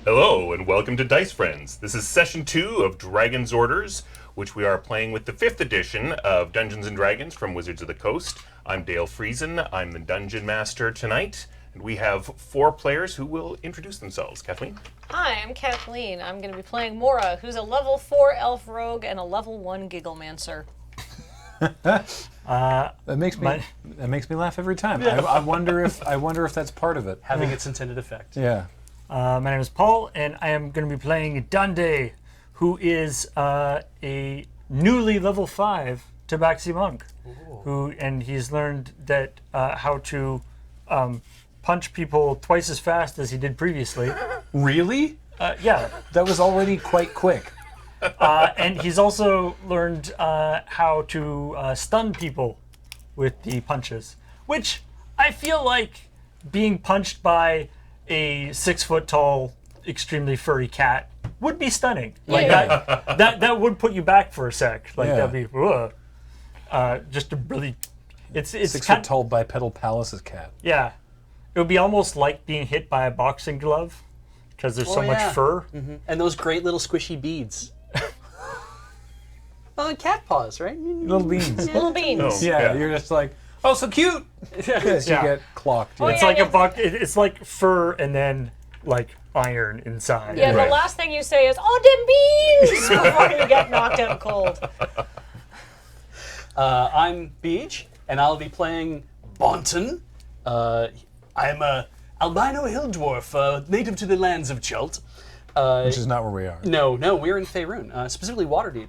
Hello, and welcome to Dice Friends. This is Session 2 of Dragon's Orders, which we are playing with the 5th edition of Dungeons & Dragons from Wizards of the Coast. I'm Dale Friesen. I'm the Dungeon Master tonight, and we have 4 players who will introduce themselves. Kathleen? Hi, I'm Kathleen. I'm going to be playing Morra, who's a level 4 elf rogue and a level 1 gigglemancer. That makes me laugh every time. Yeah. I wonder if that's part of it. Having its intended effect. Yeah. My name is Paul, and I am going to be playing Dande, who is a newly level 5 Tabaxi monk, and he's learned that how to punch people twice as fast as he did previously. Really? Yeah. That was already quite quick. And he's also learned how to stun people with the punches, which I feel like being punched by a 6-foot-tall, extremely furry cat would be stunning. Like that would put you back for a sec. Like that'd be just a really. It's 6-foot-tall bipedal Palace's cat. Yeah, it would be almost like being hit by a boxing glove because there's so much fur. Mm-hmm. And those great little squishy beads. Cat paws, right? Little beans. Little beans. Oh, Yeah, you're just like, oh, so cute. Yes, Yeah. you get clocked. Oh, It's yeah, like yeah. It's like fur and then like iron inside. Yeah, Right. the last thing you say is, "Oh, them beans!" before you get knocked out cold. I'm Beej, and I'll be playing Bonton. I'm a albino hill dwarf, native to the lands of Chult. Which is not where we are. No, we're in Faerun, specifically Waterdeep.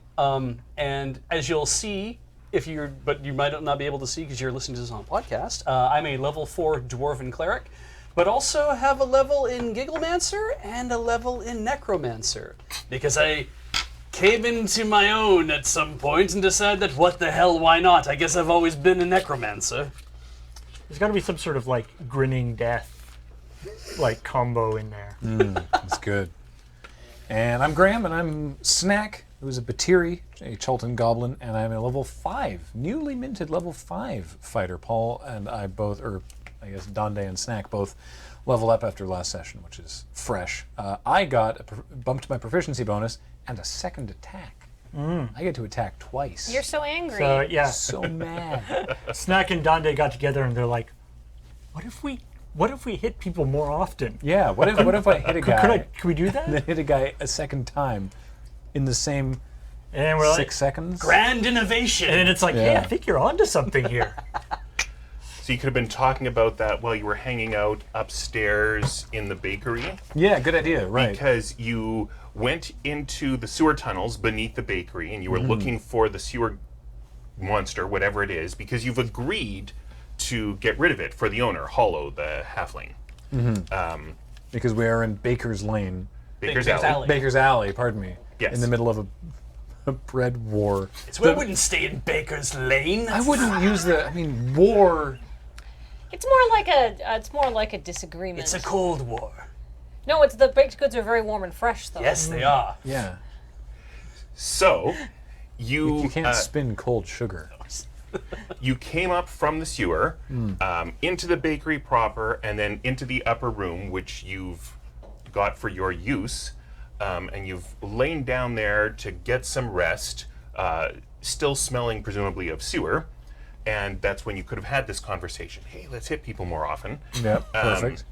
And as you'll see, but you might not be able to see because you're listening to this on a podcast, I'm a level 4 Dwarven Cleric, but also have a level in Gigglemancer and a level in Necromancer, because I came into my own at some point and decided that what the hell, why not? I guess I've always been a Necromancer. There's got to be some sort of like grinning death, like combo in there. That's good. And I'm Graham, and I'm Snack, who's a Batiri, a Chultan Goblin, and I'm a level 5, newly minted level 5 fighter. Paul and I both, or I guess Dande and Snack both leveled up after last session, which is fresh. I got bumped my proficiency bonus and a second attack. I get to attack twice. You're so angry. So yeah, so mad. Snack and Dande got together and they're like, what if we hit people more often? Yeah, what if I hit a guy Could we do and that? then hit a guy a second time in the same And we're 6 seconds? Grand innovation! and then it's like, hey, Yeah. I think you're onto something here. So you could have been talking about that while you were hanging out upstairs in the bakery, Yeah, good idea, right. because you went into the sewer tunnels beneath the bakery, and you were looking for the sewer monster, whatever it is, because you've agreed to get rid of it for the owner, Hollow, the halfling. Because we are in Baker's Lane. Baker's Alley. Baker's Alley, pardon me. Yes. In the middle of a bread war. So I wouldn't stay in Baker's Lane. I wouldn't use war. It's more like a disagreement. It's a Cold War. No, it's the baked goods are very warm and fresh, though. Yes, they are. Yeah. So, you can't spin cold sugar. you came up from the sewer, into the bakery proper, and then into the upper room, which you've got for your use, and you've lain down there to get some rest, still smelling presumably of sewer, and that's when you could have had this conversation. Hey, let's hit people more often. Yep, perfect.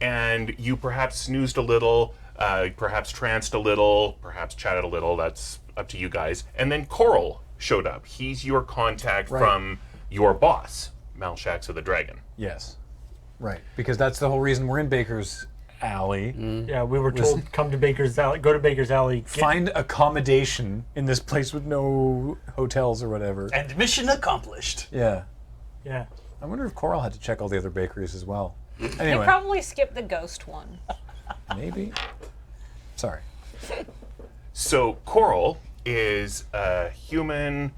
And you perhaps snoozed a little, perhaps tranced a little, perhaps chatted a little, that's up to you guys. And then Coral showed up. He's your contact from your boss, Malshax of the Dragon. Yes. Right. Because that's the whole reason we're in Baker's alley. Yeah, we were told come to Baker's Alley, go to Baker's Alley. Find accommodation in this place with no hotels or whatever. And mission accomplished. Yeah. Yeah. I wonder if Coral had to check all the other bakeries as well. You Anyway, probably skipped the ghost one. maybe. Sorry. So Coral is a human,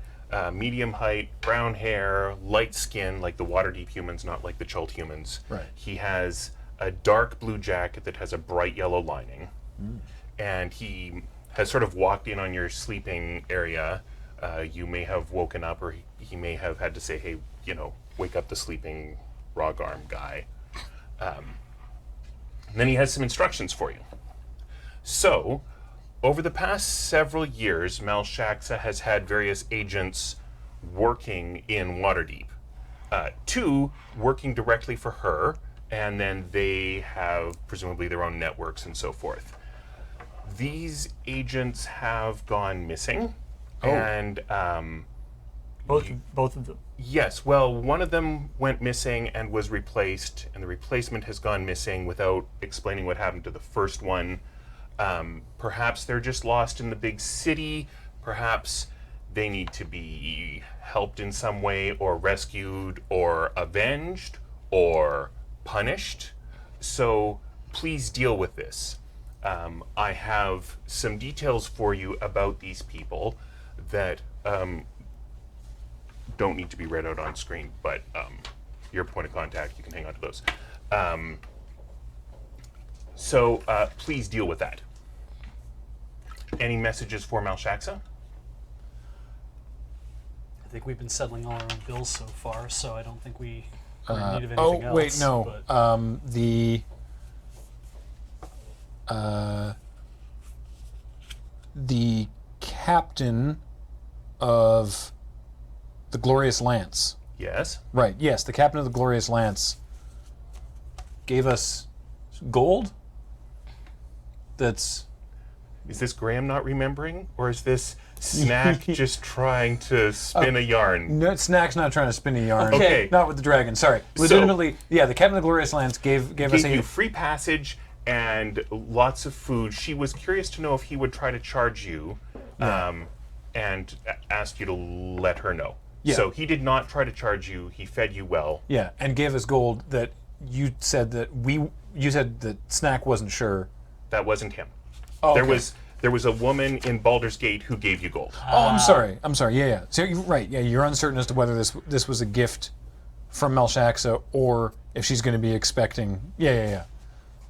medium height, brown hair, light skin, like the Waterdeep humans, not like the Chult humans. Right. He has a dark blue jacket that has a bright yellow lining, and he has sort of walked in on your sleeping area. You may have woken up, or he may have had to say, "Hey, wake up the sleeping Rog Arm guy." And then he has some instructions for you. So, over the past several years, Malshaxa has had various agents working in Waterdeep. 2 working directly for her, and then they have presumably their own networks and so forth. These agents have gone missing, and Both of them. yes, well, one of them went missing and was replaced, and the replacement has gone missing without explaining what happened to the first one. Perhaps they're just lost in the big city. Perhaps they need to be helped in some way, or rescued, or avenged, or punished. So please deal with this. I have some details for you about these people that don't need to be read out on screen, but your point of contact, you can hang on to those. So please deal with that. Any messages for Malshaxa? I think we've been settling all our own bills so far, so I don't think we are in need of anything else. Wait, no. but- The captain of the Glorious Lance. Yes. Right, yes, the captain of the Glorious Lance gave us gold. That's... Is this Graham not remembering, or is this Snack just trying to spin a yarn? No, Snack's not trying to spin a yarn. Okay. Not with the dragon, sorry. Legitimately, yeah, the captain of the Glorious Lance gave us Gave a... you free passage and lots of food. She was curious to know if he would try to charge you, and asked you to let her know. Yeah. So he did not try to charge you. He fed you well. Yeah, and gave us gold that you said that Snack wasn't sure. That wasn't him. Oh, There okay. was a woman in Baldur's Gate who gave you gold. Oh, I'm sorry. Yeah. So right. Yeah, you're uncertain as to whether this was a gift from Malshaxa or if she's going to be expecting. Yeah.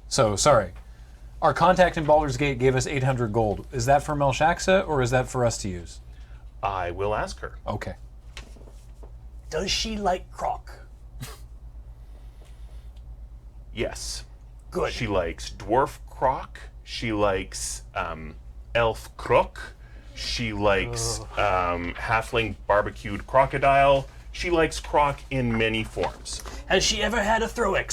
So sorry. Our contact in Baldur's Gate gave us 800 gold. Is that for Malshaxa or is that for us to use? I will ask her. Okay. Does she like croc? Yes. Good. She likes dwarf croc. She likes elf crook. She likes halfling barbecued crocodile. She likes croc in many forms. Has she ever had a Throix?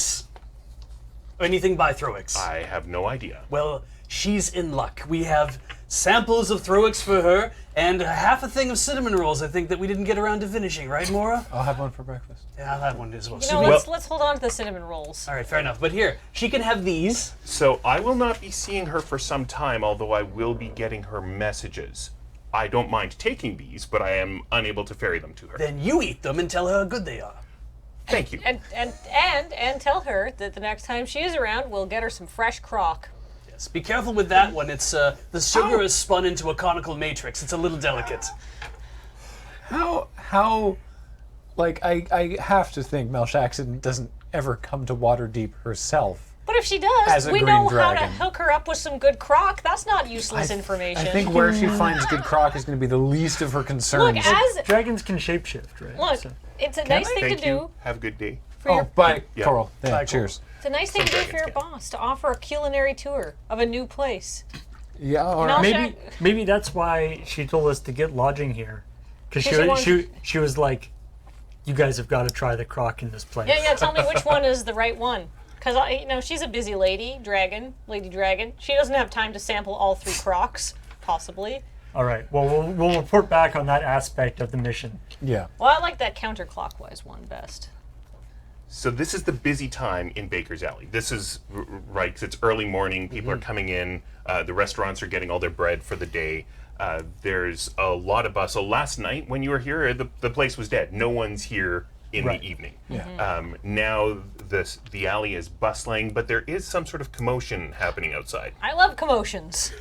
Anything by Throix? I have no idea. Well, she's in luck. We have samples of Throix for her and half a thing of cinnamon rolls, I think, that we didn't get around to finishing, right, Morra? I'll have one for breakfast. Yeah, I'll have one as well. You know, let's hold on to the cinnamon rolls. All right, fair enough. But here, she can have these. So I will not be seeing her for some time, although I will be getting her messages. I don't mind taking these, but I am unable to ferry them to her. Then you eat them and tell her how good they are. Thank you. And tell her that the next time she is around, we'll get her some fresh crock. Yes, be careful with that one. It's the sugar is spun into a conical matrix. It's a little delicate. How like I have to think Malshaxa doesn't ever come to Waterdeep herself. But if she As does, a we green know how to dragon. hook her up with some good crock. That's not useless information. I think where she finds good croc is going to be the least of her concerns. Look, as Dragons can shapeshift, right? look, So- it's a nice thing Thank to you. do Have a good day. for your. bye, Yeah. Coral. Yeah, Bye, cheers. It's a nice thing to do for your dragons boss to offer a culinary tour of a new place. Yeah, all And right. I'll Maybe that's why she told us to get lodging here, because Because she was like, you guys have got to try the croc in this place. Yeah. Tell me which one is the right one, because she's a busy lady dragon. She doesn't have time to sample all 3 crocs, possibly. All right. Well, we'll report back on that aspect of the mission. Yeah. Well, I like that counterclockwise one best. So this is the busy time in Baker's Alley. This is right because it's early morning. People are coming in. The restaurants are getting all their bread for the day. There's a lot of bustle. Last night when you were here, the place was dead. No one's here in Right. the evening. Yeah. Now the alley is bustling, but there is some sort of commotion happening outside. I love commotions.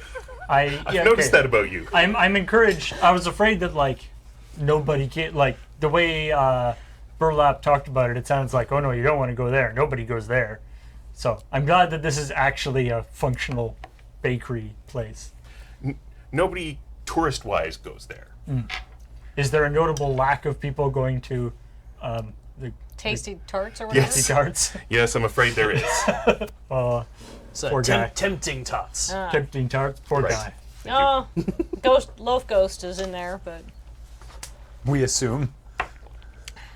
I've noticed that about you. I'm encouraged. I was afraid that like nobody can like the way Burlap talked about it. It sounds like, oh no, you don't want to go there. Nobody goes there. So I'm glad that this is actually a functional bakery place. Nobody tourist-wise goes there. Is there a notable lack of people going to the Tasty tarts or whatever. Yes. tarts? Yes, I'm afraid there is. So Poor guy. tempting tots. Tempting tarts. Poor Right. guy. Oh, Loaf Ghost is in there, but We assume.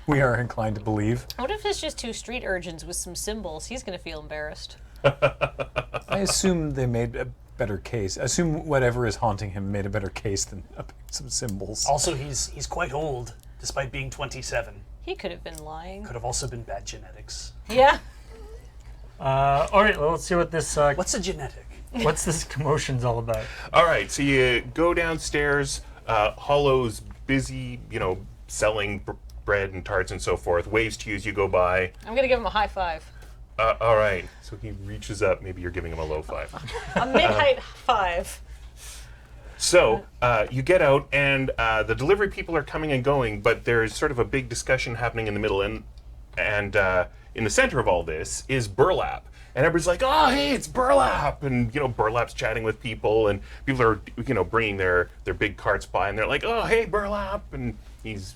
We are inclined to believe. what if it's just two street urchins with some symbols? He's going to feel embarrassed. I assume they made a better case. I assume whatever is haunting him made a better case than some symbols. Also, he's quite old, despite being 27. He could have been lying. Could have also been bad genetics. Yeah. All right, well, let's see what this What's a genetic? what's this commotion's all about. All right, so you go downstairs. Hollow's busy, selling bread and tarts and so forth. Waves to you as you go by. I'm going to give him a high five. All right, so he reaches up. Maybe you're giving him a low five. A mid-height five. So you get out, and the delivery people are coming and going, but there's sort of a big discussion happening in the middle, and in the center of all this is Burlap. And everybody's like, oh, hey, it's Burlap. And, Burlap's chatting with people, and people are, bringing their big carts by, and they're like, oh, hey, Burlap. And he's,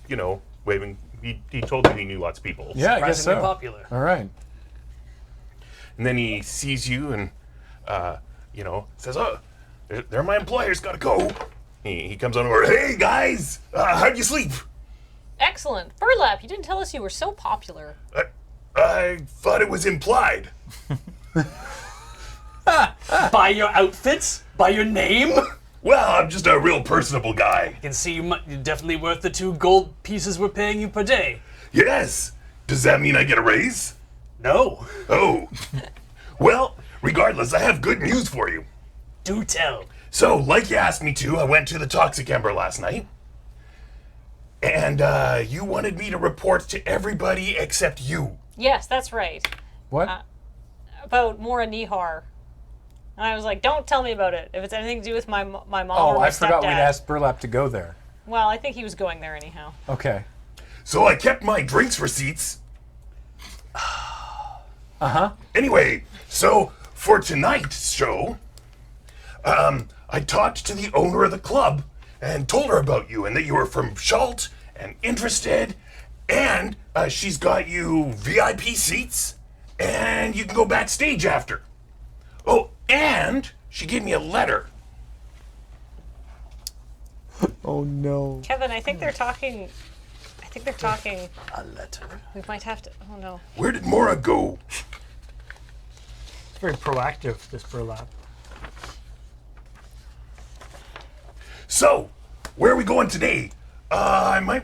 waving. He told you he knew lots of people. Yeah, I guess Surprisingly so. popular. All right. And then he sees you and, says, oh, they're my employers, gotta go. He comes on over, hey, guys, how'd you sleep? Excellent. Burlap, you didn't tell us you were so popular. I thought it was implied. By your outfits? By your name? Well, I'm just a real personable guy. I can see you're definitely worth the 2 gold pieces we're paying you per day. Yes. Does that mean I get a raise? No. Oh. Well, regardless, I have good news for you. Do tell. So, like you asked me to, I went to the Toxic Ember last night. And you wanted me to report to everybody except you. Yes, that's right. What? About Morra Nihar. And I was like, don't tell me about it. If it's anything to do with my mom or Oh, my I forgot we'd stepdad. asked Burlap to go there. Well, I think he was going there anyhow. Okay. So I kept my drinks receipts. Uh-huh. Anyway, so for tonight's show, I talked to the owner of the club and told her about you and that you were from Schalt and interested, and she's got you VIP seats and you can go backstage after. Oh, and she gave me a letter. Oh, no. Kevin, I think they're talking. A letter. We might have to. Oh no. Where did Morra go? It's very proactive, this Burlap. So, where are we going today? I might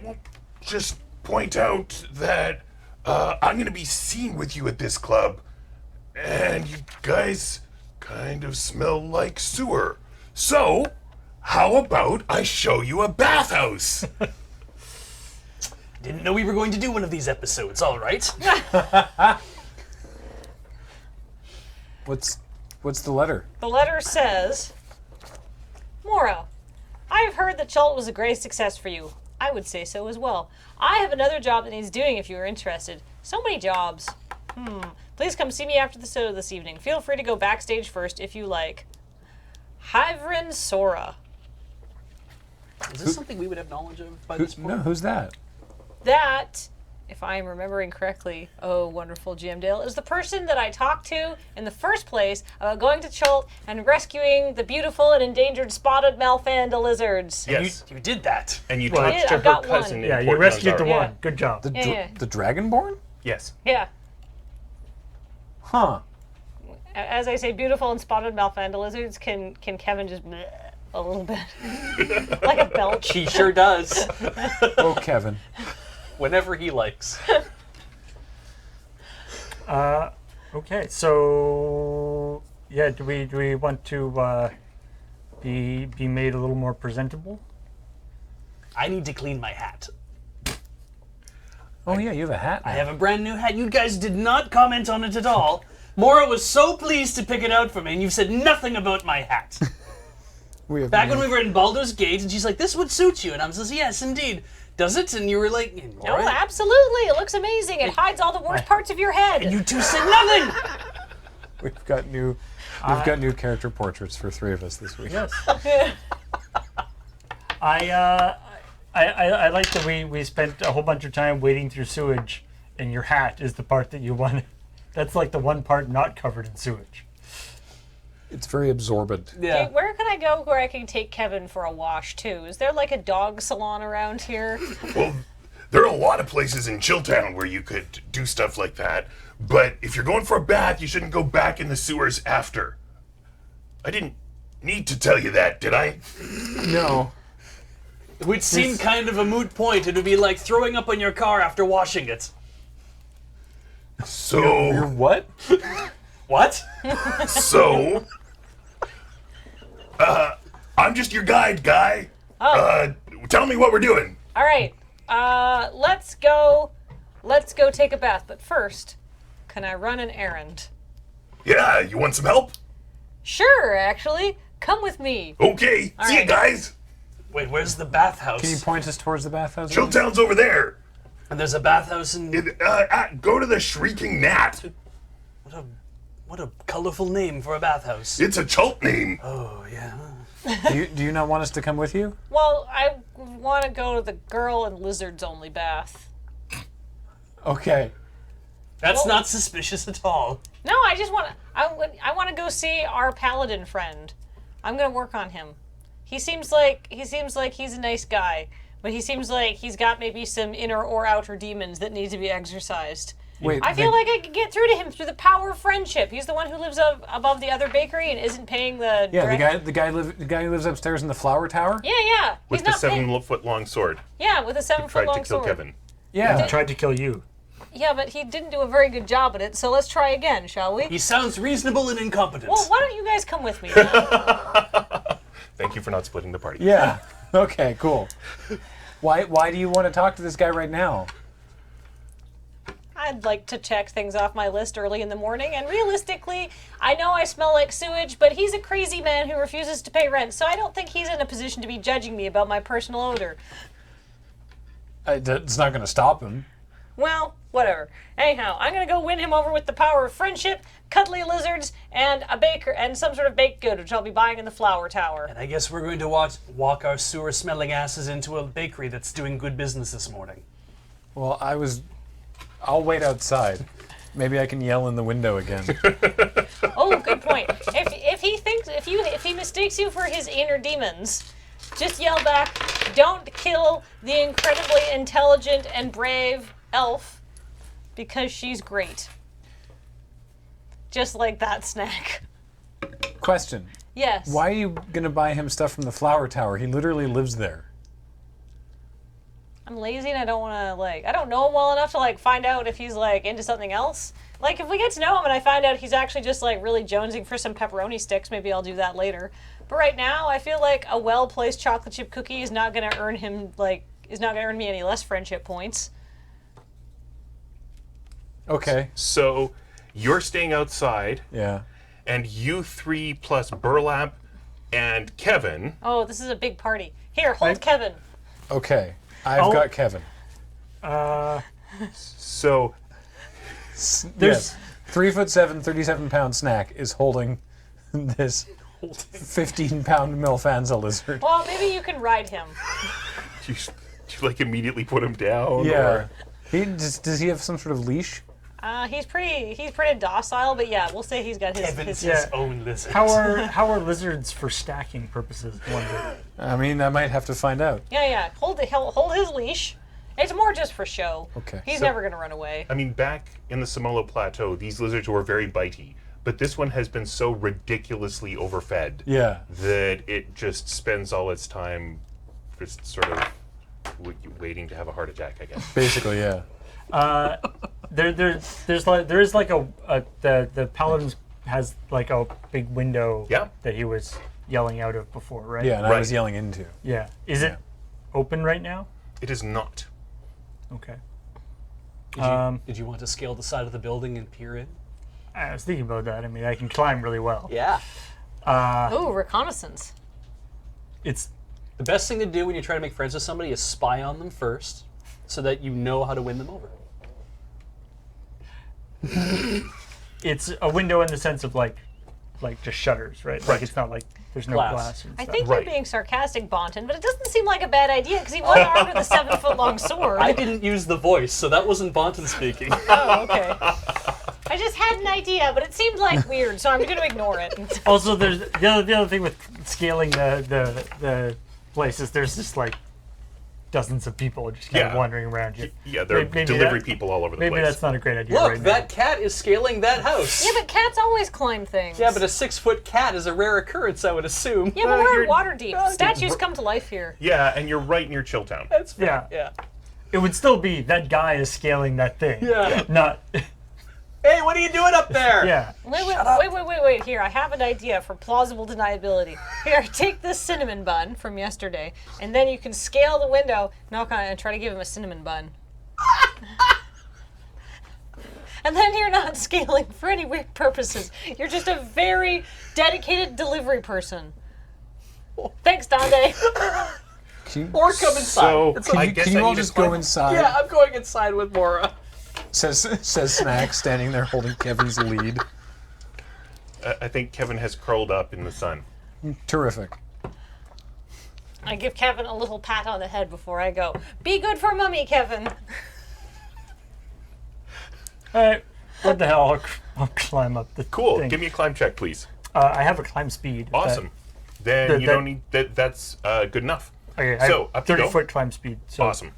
just point out that I'm going to be seen with you at this club, and you guys kind of smell like sewer. So, how about I show you a bathhouse? Didn't know we were going to do one of these episodes, all right. What's the letter? The letter says, Morra, I have heard that Schalt was a great success for you. I would say so as well. I have another job that needs doing if you are interested. So many jobs. Please come see me after the show this evening. Feel free to go backstage first if you like. Hyvrin Sora. Is this something we would have knowledge of by this point? No, who's that? That, if I'm remembering correctly, oh, wonderful Jim Dale, is the person that I talked to in the first place about going to Schalt and rescuing the beautiful and endangered spotted malfanda lizards. Yes. You did that. And you Well, talked I to her got one. cousin. Yeah, in you Port rescued the Zanzaro. Yeah. one. Good job. The Dragonborn? Yes. Yeah. Huh. As I say, beautiful and spotted malfanda lizards can Kevin just bleh a little bit. Like a belch. He sure does. Oh, Kevin. Whenever he likes. Okay, so yeah, do we want to be made a little more presentable? I need to clean my hat. Oh yeah, you have a hat. I now. have a brand new hat. You guys did not comment on it at all. Morra was so pleased to pick it out for me, and you've said nothing about my hat. We have Back new- when we were in Baldur's Gate, and she's like, "This would suit you," and I was like, "Yes, indeed." Does it? And you were like, No, "Morra?" absolutely. It looks amazing. It hides all the worst parts of your head. And you two said nothing. We've got new character portraits for 3 of us this week. Yes. I like that we spent a whole bunch of time wading through sewage, and your hat is the part that you want. That's like the one part not covered in sewage. It's very absorbent. Yeah. Hey, where can I go where I can take Kevin for a wash too? Is there like a dog salon around here? Well, there are a lot of places in Chilltown where you could do stuff like that. But if you're going for a bath, you shouldn't go back in the sewers after. I didn't need to tell you that, did I? No. It would seem kind of a moot point. It would be like throwing up on your car after washing it. So, You're what? What? so, I'm just your guide, guy. Tell me what we're doing. All right. Let's go take a bath. But first, can I run an errand? Yeah, you want some help? Sure, actually. Come with me. Okay, see you right. guys. Wait, where's the bathhouse? Can you point us towards the bathhouse? Chilltown's over there. And there's a bathhouse in... Go to the Shrieking Gnat. What a colorful name for a bathhouse. It's a Chult name. Oh, yeah. Do you not want us to come with you? Well, I want to go to the girl and lizards only bath. Okay. That's Well- not suspicious at all. No, I just want to. I want to go see our paladin friend. I'm gonna work on him. He seems like he's a nice guy, but he seems like he's got maybe some inner or outer demons that need to be exorcised. Wait. I feel like I could get through to him through the power of friendship. He's the one who lives above the other bakery and isn't paying the. Yeah, direct- the guy who lives upstairs in the flower tower. Yeah. With He's the not paying. 7-foot long sword. Yeah, with a 7 foot Tried long to kill sword. Kevin. Yeah. Tried to kill you. Yeah, but he didn't do a very good job at it. So let's try again, shall we? He sounds reasonable and incompetent. Well, why don't you guys come with me? Thank you for not splitting the party. Yeah. Okay. Cool. Why do you want to talk to this guy right now? I'd like to check things off my list early in the morning, and realistically, I know I smell like sewage, but he's a crazy man who refuses to pay rent, so I don't think he's in a position to be judging me about my personal odor. It's not going to stop him. Well, whatever. Anyhow, I'm gonna go win him over with the power of friendship, cuddly lizards, and a baker and some sort of baked good, which I'll be buying in the flower tower. And I guess we're going to walk our sewer-smelling asses into a bakery that's doing good business this morning. Well, I'll wait outside. Maybe I can yell in the window again. Oh, good point. If he mistakes you for his inner demons, just yell back, "Don't kill the incredibly intelligent and brave elf, because she's great." Just like that snack. Question. Yes. Why are you going to buy him stuff from the flower tower? He literally lives there. I'm lazy and I don't want to, I don't know him well enough to, find out if he's, into something else. If we get to know him and I find out he's actually just, really jonesing for some pepperoni sticks, maybe I'll do that later. But right now, I feel like a well-placed chocolate chip cookie is not going to earn him, is not going to earn me any less friendship points. Okay. So, you're staying outside, Yeah. and you 3 plus Burlap and Kevin. Oh, this is a big party. Here, hold Kevin. Okay. I've got Kevin. So, Yes. 3'7", 37-pound snack is holding this 15-pound Milfanza lizard. Well, maybe you can ride him. do you immediately put him down? Yeah. Or? Does he have some sort of leash? He's pretty docile, but yeah, we'll say he's got Kevin's his his own lizard. How are lizards for stacking purposes? I wonder. I mean, I might have to find out. Yeah. Hold his leash. It's more just for show. Okay. He's never gonna run away. I mean, back in the Somalo Plateau, these lizards were very bitey. But this one has been so ridiculously overfed Yeah. that it just spends all its time just sort of waiting to have a heart attack, I guess. Basically, yeah. There is like the paladin has like a big window Yeah. that he was yelling out of before, right? Yeah, and I Right. was yelling into. Yeah. Is it open right now? It is not. Okay. Did you want to scale the side of the building and peer in? I was thinking about that. I mean, I can climb really well. Yeah. Ooh, reconnaissance. It's The best thing to do when you're trying to make friends with somebody is spy on them first, so that you know how to win them over. it's a window in the sense of like just shutters, right? Like Right. it's not like there's no Glass. glass. And I stuff. think Right. you're being sarcastic, Bonton, but it doesn't seem like a bad idea because he was armed with a 7-foot-long sword. I didn't use the voice, so that wasn't Bonton speaking. Oh, okay. I just had an idea, but it seemed like weird, so I'm going to ignore it. Also, there's the other thing with scaling the places. There's just like dozens of people just kind of Yeah. wandering around here. Yeah, there are Maybe delivery that- people all over the Maybe place. that's not a great idea. Look, right that cat is scaling that house. Yeah, but cats always climb things. Yeah, but a 6-foot cat is a rare occurrence, I would assume. Yeah, but we're you're- in Waterdeep. Statues come to life here. Yeah, and you're right near Chilltown. That's fair. Yeah. Yeah. It would still be that guy is scaling that thing. Yeah. Not. Hey, what are you doing up there? Yeah. Wait. Here, I have an idea for plausible deniability. Here, take this cinnamon bun from yesterday, and then you can scale the window, knock on it, and try to give him a cinnamon bun. And then you're not scaling for any weird purposes. You're just a very dedicated delivery person. Thanks, Dande. Or come inside. So It's I like, guess Can you I all need to just go climb- inside? yeah, I'm going inside with Morra. Says Snack, standing there holding Kevin's lead. I think Kevin has curled up in the sun. Terrific. I give Kevin a little pat on the head before I go. Be good for Mummy, Kevin. All right. What the hell? I'll climb up the Cool. thing. Give me a climb check, please. I have a climb speed. Awesome. Then that- you don't need that. That's good enough. Okay. I So, have up you go. 30-foot climb speed. So Awesome.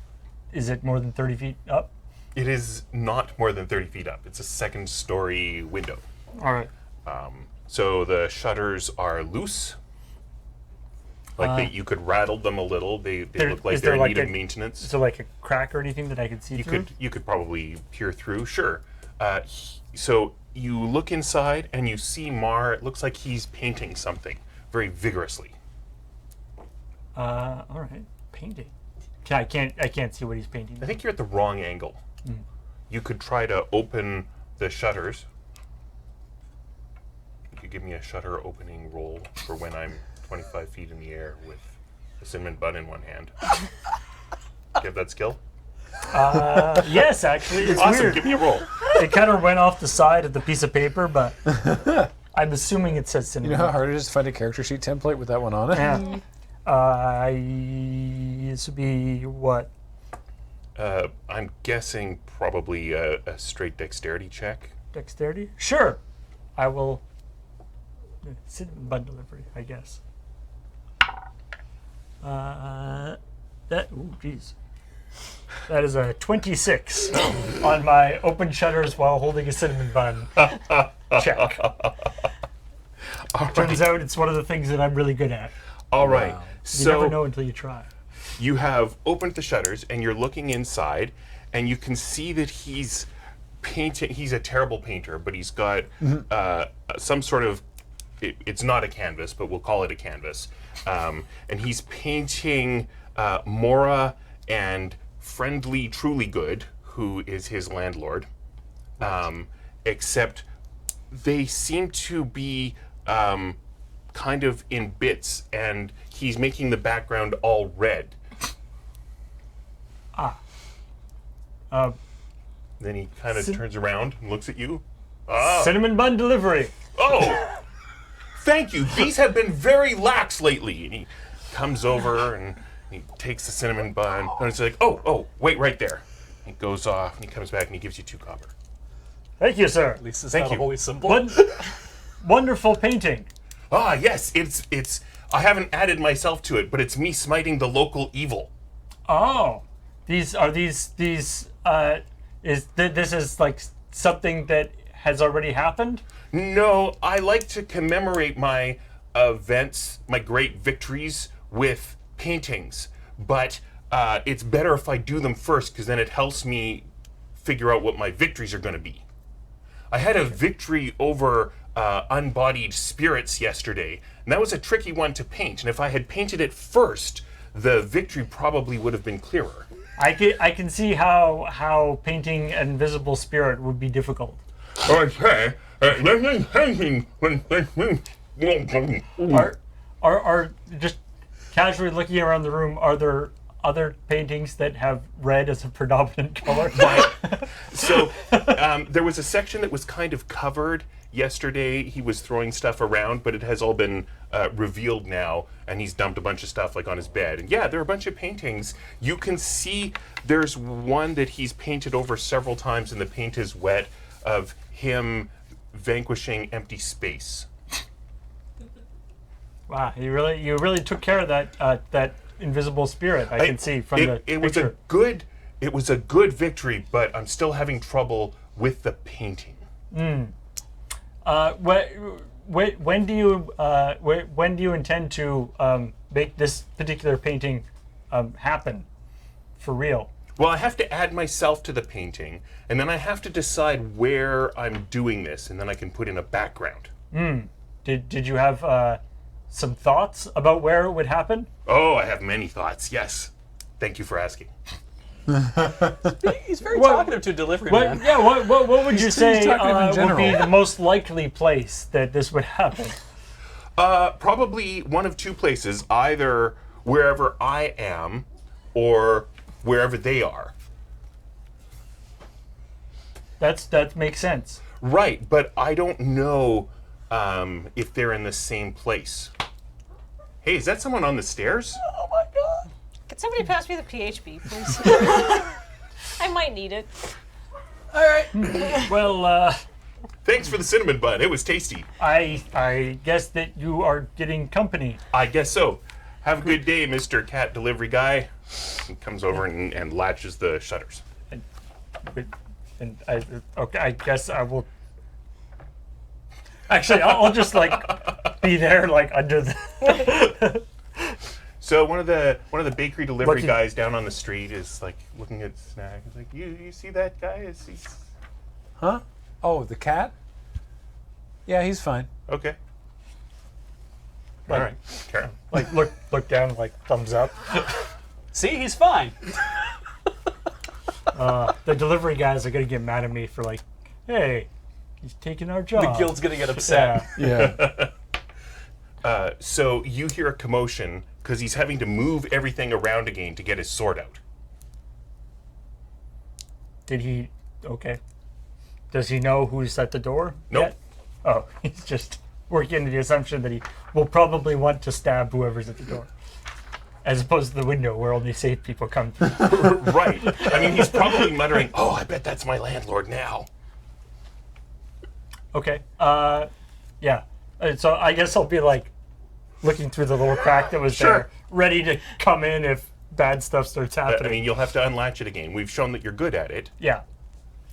Is it more than 30 feet up? It is not more than 30 feet up. It's a second-story window. All right. So the shutters are loose. Like you could rattle them a little. They look like is they're there in like need of a- maintenance. Is there like a crack or anything that I could see through? You could probably peer through. Sure. So you look inside and you see Mar. It looks like he's painting something very vigorously. All right. Painting. I can't see what he's painting. I think you're at the wrong angle. You could try to open the shutters. You could give me a shutter opening roll for when I'm 25 feet in the air with a cinnamon bun in one hand. Do you have that skill? Yes, actually, it's Awesome. weird. Give me a roll. It kind of went off the side of the piece of paper, but I'm assuming it says You cinnamon. know how hard it is to find a character sheet template with that one on it? Yeah. This would be what? I'm guessing probably a straight dexterity check. Dexterity? Sure. I will. Cinnamon bun delivery, I guess. Ooh, jeez. That is a 26 on my open shutters while holding a cinnamon bun check. Turns out it's one of the things that I'm really good at. All right. You never So know until you try. you have opened the shutters and you're looking inside, and you can see that he's painting. He's a terrible painter, but he's got some sort of. It's not a canvas, but we'll call it a canvas. And he's painting Morra and Friendly Truly Good, who is his landlord. Except they seem to be kind of in bits, and he's making the background all red. Then he kind of turns around and looks at you. Cinnamon bun delivery. Oh, thank you. These have been very lax lately. And he comes over and he takes the cinnamon bun, and it's like, oh, wait right there. He goes off and he comes back and he gives you 2 copper. Thank you, sir. At least it's Thank not you. a holy symbol. Wonderful painting. Ah, yes, it's. I haven't added myself to it, but it's me smiting the local evil. Oh, this is like something that has already happened? No, I like to commemorate my events, my great victories, with paintings. But it's better if I do them first, because then it helps me figure out what my victories are going to be. I had a victory over unbodied spirits yesterday, and that was a tricky one to paint. And if I had painted it first, the victory probably would have been clearer. I can see how painting an invisible spirit would be difficult. Okay. Are just casually looking around the room, are there other paintings that have red as a predominant color? So there was a section that was kind of covered yesterday. He was throwing stuff around, but it has all been revealed now, and he's dumped a bunch of stuff like on his bed. And yeah, there are a bunch of paintings. You can see there's one that he's painted over several times, and the paint is wet, of him vanquishing empty space. Wow, you really took care of that invisible spirit. I can see from the picture. It was a good victory, but I'm still having trouble with the painting. When do you intend to make this particular painting happen for real? Well, I have to add myself to the painting, and then I have to decide where I'm doing this, and then I can put in a background. Did you have some thoughts about where it would happen? Oh, I have many thoughts, yes. Thank you for asking. He's very talkative to a delivery man. What would you say talkative in would general. be the most likely place that this would happen? Probably one of two places, either wherever I am or wherever they are. That makes sense. Right, but I don't know if they're in the same place. Hey, is that someone on the stairs? Oh my god. Can somebody pass me the PHB, please? I might need it. All right. Well, Thanks for the cinnamon bun. It was tasty. I guess that you are getting company. I guess so. Have a good day, Mr. Cat Delivery Guy. He comes over and latches the shutters. And I guess I will. Actually, I'll just be there under the. So one of the bakery delivery What guys down on the street is looking at snack. He's like, you see that guy? He's Huh? Oh, the cat? Yeah, he's fine. okay. All right, Karen. Look down, thumbs up. See, he's fine. The delivery guys are gonna get mad at me for hey, he's taking our job. The guild's gonna get upset. Yeah. Yeah. So you hear a commotion because he's having to move everything around again to get his sword out. Did he? Okay. Does he know who's at the door? Nope. Yet? Oh, he's just working under the assumption that he will probably want to stab whoever's at the door, as opposed to the window where only safe people come through. Right. I mean, he's probably muttering, "Oh, I bet that's my landlord now." Okay. Yeah. So I guess I'll be looking through the little crack that was Sure. there, ready to come in if bad stuff starts I happening. mean, you'll have to unlatch it again. We've shown that you're good at it. Yeah.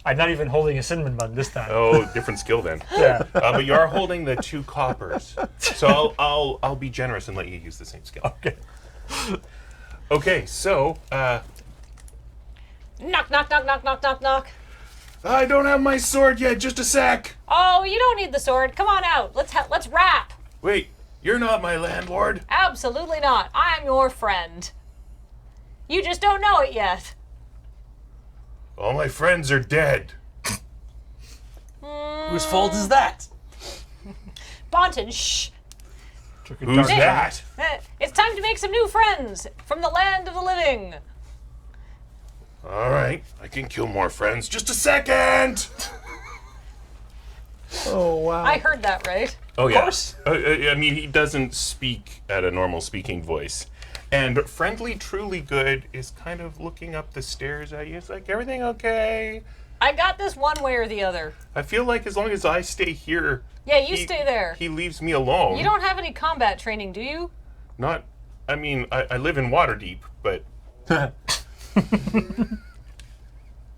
I'm not even holding a cinnamon bun this time. Oh, different skill then. Yeah. But you are holding the 2 coppers, so I'll be generous and let you use the same skill. Okay. Okay, so Knock, knock, knock, knock, knock, knock, knock. I don't have my sword yet. Just a sec. Oh, you don't need the sword. Come on out. Let's rap. Wait, you're not my landlord. Absolutely not. I'm your friend. You just don't know it yet. All my friends are dead. Whose fault is that? Bonton, shh. Took a Who's dark- that? It's time to make some new friends from the land of the living. All right, I can kill more friends. Just a second. Oh, wow. I heard that right. Oh yeah. course. I mean, he doesn't speak at a normal speaking voice. And Friendly Truly Good is kind of looking up the stairs at you. It's like, everything okay? I got this one way or the other. I feel like as long as I stay here, Yeah, you stay there. He leaves me alone. You don't have any combat training, do you? Not. I mean, I live in Waterdeep, but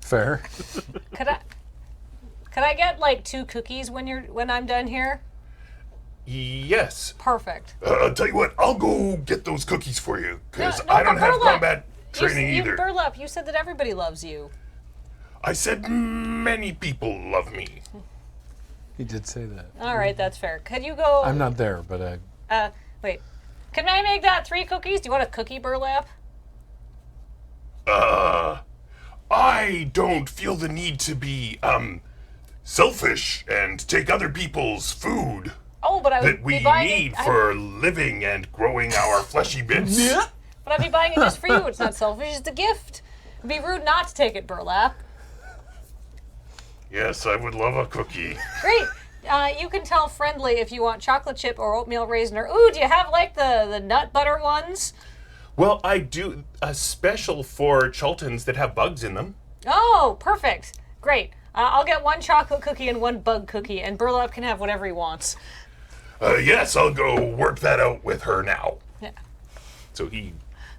Fair. Could I get 2 cookies when I'm done here? yes. Perfect. I'll tell you what. I'll go get those cookies for you because No, I don't but have Burlap, combat training you either. Burlap, you said that everybody loves you. I said many people love me. He did say that. All right, that's fair. Could you go? I'm not there, but I. Wait. Can I make that 3 cookies? Do you want a cookie, Burlap? I don't feel the need to be, selfish and take other people's food Oh, but I would that we be buying need it. for living and growing our fleshy bits. But I'd be buying it just for you. It's not selfish. It's a gift. It'd be rude not to take it, Burlap. Yes, I would love a cookie. Great. You can tell Friendly if you want chocolate chip or oatmeal raisin or ooh, do you have like the nut butter ones? Well, I do a special for Chultons that have bugs in them. Oh, perfect. Great. I'll get 1 chocolate cookie and 1 bug cookie, and Burlap can have whatever he wants. Yes, I'll go work that out with her now. Yeah. So he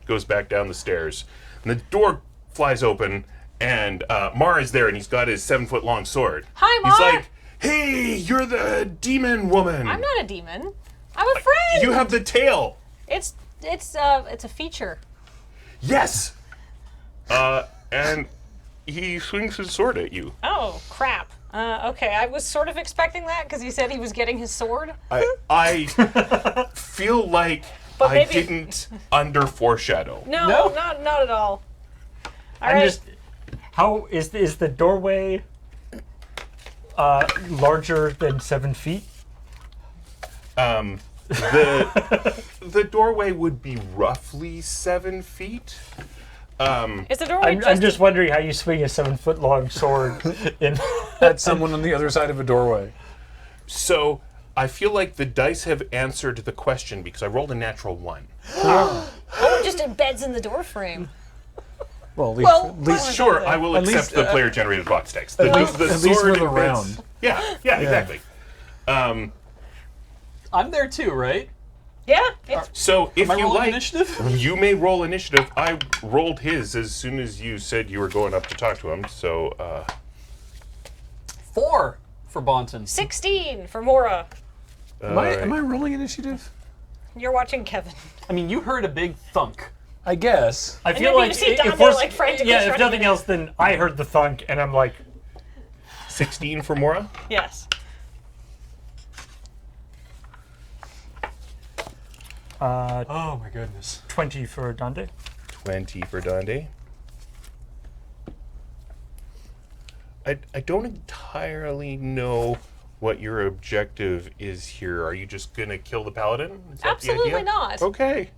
goes back down the stairs, and the door flies open, and Morra's there, and he's got his 7-foot-long sword. Hi, He's Morra. like, "Hey, you're the demon woman. I'm not a demon. I'm a friend. You have the tail." It's a feature. Yes. And he swings his sword at you. Oh, crap. Okay, I was sort of expecting that because he said he was getting his sword. I feel like But I maybe- didn't under foreshadow. No, not at all. All I'm right. just. How is the doorway larger than 7 feet? The doorway would be roughly 7 feet. Is the doorway I'm just wondering how you swing a 7-foot-long sword in. At someone on the other side of a doorway. So I feel like the dice have answered the question because I rolled a natural 1. Oh, it just embeds in the door frame. Well, Well, at least Sure, I will At accept least, the player-generated box text. The, at least sword for the embeds- round. Yeah, exactly. I'm there too, right? Yeah. It's, So if Am I you rolling like, initiative? you may roll initiative. I rolled his as soon as you said you were going up to talk to him. So 4 for Bonton. 16 for Morra. Am I rolling initiative? You're watching Kevin. I mean, you heard a big thunk. I guess. I then feel you like see if Dante, we're like, frantically yeah, if trying nothing to- else, then I heard the thunk and I'm like, 16 for Morra. Yes. Oh my goodness. 20 for Dante. 20 for Dante. I don't entirely know what your objective is here. Are you just gonna kill the paladin? Is that the Absolutely idea? not. Okay,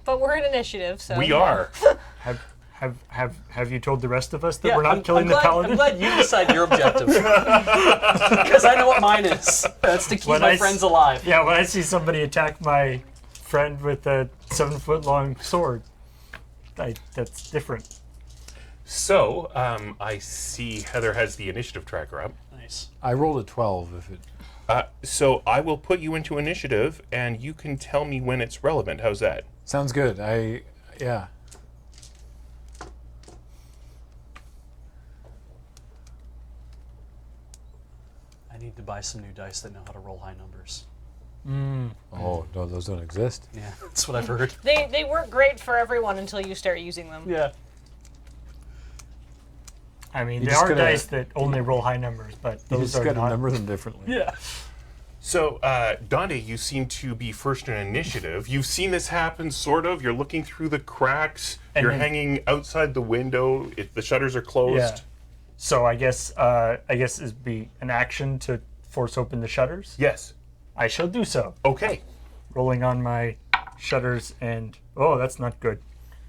But we're in initiative, so we are. Have you told the rest of us that Yeah, we're not killing the paladin? I'm glad you decide your objective. Because I know what mine is. That's to keep When my I friends s- alive. Yeah, when I see somebody attack my friend with a 7-foot-long sword, that's different. So I see Heather has the initiative tracker up. Nice. I rolled a 12 if it... So I will put you into initiative, and you can tell me when it's relevant. How's that? Sounds good. Yeah. I need to buy some new dice that know how to roll high numbers. Oh, no, those don't exist. Yeah, that's what I've heard. they work great for everyone until you start using them. Yeah. I mean, You there just are gotta- dice that only roll high numbers, but You those just are got to not. number them differently. Yeah. So, Dante, you seem to be first in initiative. You've seen this happen, sort of. You're looking through the cracks. And You're then- hanging outside the window. The shutters are closed. Yeah. So I guess it'd be an action to force open the shutters. Yes. I shall do so. Okay. Rolling on my shutters and that's not good.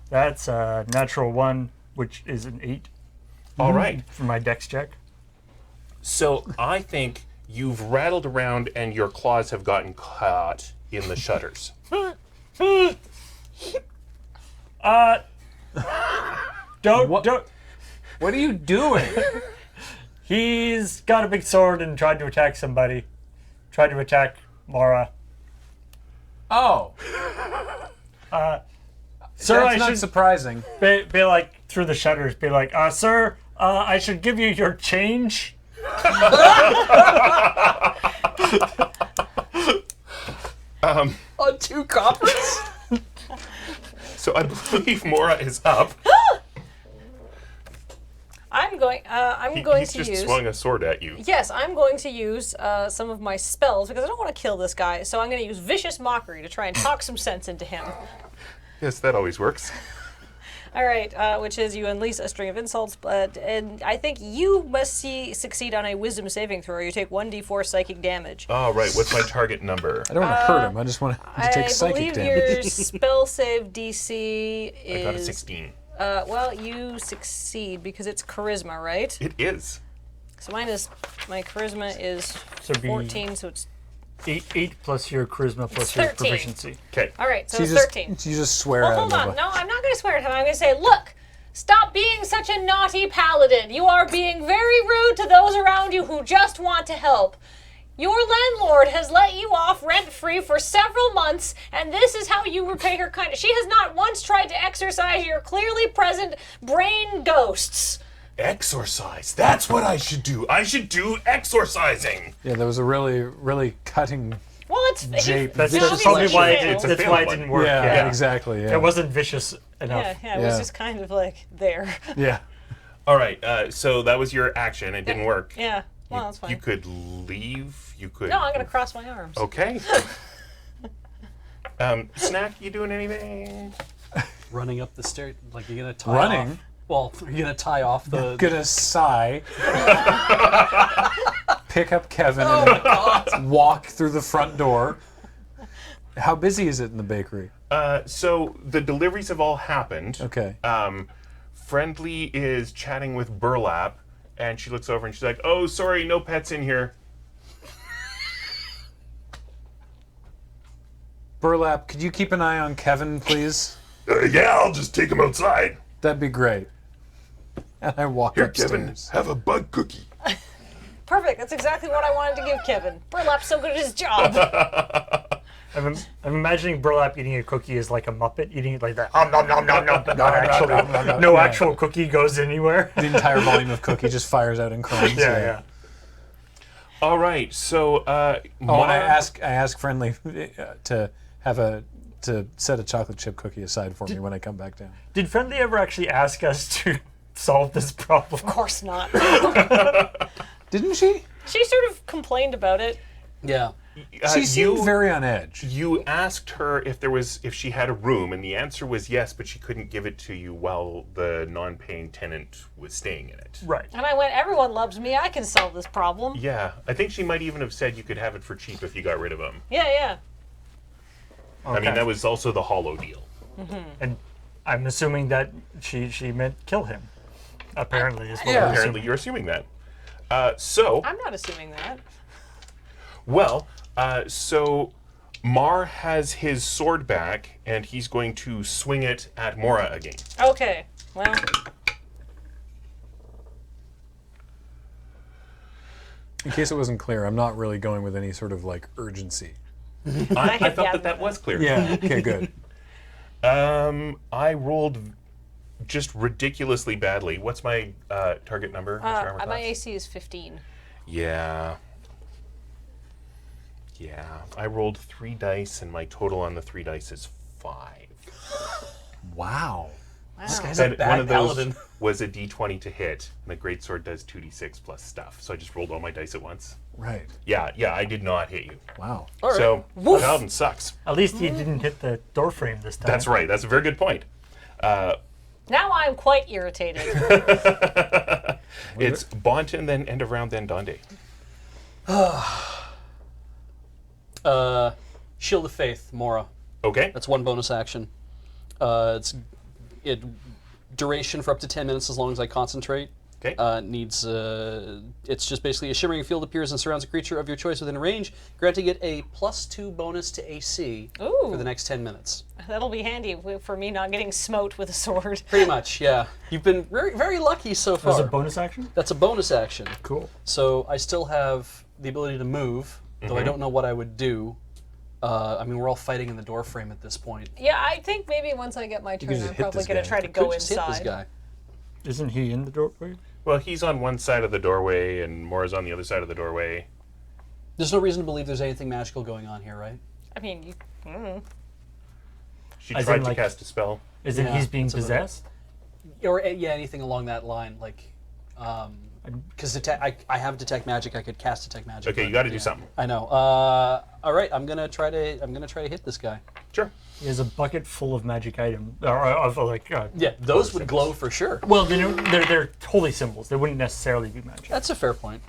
That's a natural 1, which is an 8 All right. for my dex check. So I think you've rattled around and your claws have gotten caught in the shutters. Don't. What are you doing? He's got a big sword and tried to attack somebody. Tried to attack Morra. Oh, Sir, that's I not should surprising. be like through the shutters. Be like, sir, I should give you your change. On 2 coppers? So I believe Morra is up. I'm going. He's To just use. swung a sword at you. Yes, I'm going to use some of my spells because I don't want to kill this guy. So I'm going to use Vicious Mockery to try and talk some sense into him. Yes, that always works. All right, which is you unleash a string of insults, and I think you must succeed on a Wisdom saving throw. Or you take 1d4 psychic damage. All right, what's my target number? I don't want to hurt him. I just want to take psychic I believe damage. your spell save DC is. I got a 16. Well, you succeed because it's charisma, right? It is. So my charisma is So it'd be 14, so it's 8 plus your charisma plus It's your 13. proficiency. Okay. all right. So you it's just, 13. You just swear Well, at hold him. on. No, I'm not going to swear at him. I'm going to say, look, stop being such a naughty paladin. You are being very rude to those around you who just want to help. Your landlord has let you off rent-free for several months, and this is how you repay her kindness. She has not once tried to exorcise your clearly present brain ghosts. Exorcise. That's what I should do. I should do exorcising. Yeah, that was a really, really cutting. Well, it's Jape. That's obviously probably why failed. It's a that's failed why it one. didn't work. Yeah, Yeah, exactly. Yeah. It wasn't vicious enough. Yeah, it was Yeah. just kind of like there. Yeah. All right. So that was your action. It didn't work. Yeah, well, that's fine. You could leave. You could. No, I'm going to cross my arms. Okay. Snack, you doing anything? Running up the stairs, like you're gonna tie Running? off. Well, you're gonna tie off the. Gonna sigh. Pick up Kevin and walk through the front door. How busy is it in the bakery? So the deliveries have all happened. Okay. Friendly is chatting with Burlap, and she looks over and she's like, "Oh, sorry, no pets in here." Burlap, could you keep an eye on Kevin, please? Yeah, I'll just take him outside. That'd be great. And I walk upstairs. have a bug cookie. Perfect. That's exactly what I wanted to give Kevin. Burlap's so good at his job. I'm imagining Burlap eating a cookie as like a Muppet, eating it like that. Nom, nom, nom, nom, but not actually. No actual cookie goes anywhere. The entire volume of cookie just fires out in crumbs. Yeah. All right, so Oh, and I ask Friendly to set a chocolate chip cookie aside for me when I come back down. Did Friendly ever actually ask us to solve this problem? Of course not. Didn't she? She sort of complained about it. Yeah. She seemed very on edge. You asked her if she had a room, and the answer was yes, but she couldn't give it to you while the non-paying tenant was staying in it. Right. And I went, everyone loves me. I can solve this problem. Yeah, I think she might even have said you could have it for cheap if you got rid of him. Yeah. I mean, that was also the hollow deal. And I'm assuming that she meant kill him. Apparently, is what Yeah. I'm Apparently, assuming. you're assuming that. So I'm not assuming that. So Mar has his sword back, and he's going to swing it at Morra again. Okay. Well, In case it wasn't clear, I'm not really going with any sort of like urgency. I thought that was clear. Yeah. Okay, good. I rolled just ridiculously badly. What's my target number? Mr. Armor my Class? AC is 15. Yeah. I rolled 3 dice, and my total on the 3 dice is 5. Wow. This guy's a And bad one of those paladin. was a d20 to hit, and the greatsword does 2d6 plus stuff. So I just rolled all my dice at once. Right. Yeah, I did not hit you. Wow. So Paladin sucks. At least he didn't hit the door frame this time. That's right. That's a very good point. Now I'm quite irritated. It's Bonton, then end of round, then Donde. Shield of Faith, Morra. Okay. That's one bonus action. It duration for up to 10 minutes as long as I concentrate. Okay. It's just basically a shimmering field appears and surrounds a creature of your choice within range, granting it a +2 bonus to AC Ooh. for the next 10 minutes. That'll be handy for me not getting smote with a sword. Pretty much, yeah. You've been very, very lucky so far. That's a bonus action? That's a bonus action. Cool. So I still have the ability to move, though I don't know what I would do. I mean, we're all fighting in the door frame at this point. Yeah, I think maybe once I get my turn, just I'm hit probably this going to guy. try to Could go just hit this inside. guy. Isn't he in the doorway? Well, he's on one side of the doorway, and Mora's on the other side of the doorway. There's no reason to believe there's anything magical going on here, right? I mean, She As tried in, to like- cast a spell. Isn't Yeah, he's being that's about it. possessed? Or yeah, anything along that line. Like, Because I have detect magic. I could cast detect magic. Okay, you got to do something. I know. All right, I'm gonna try to hit this guy. Sure. He has a bucket full of magic items, or of like. Yeah, those would glow for sure. Well, they're holy symbols. They wouldn't necessarily be magic. That's a fair point.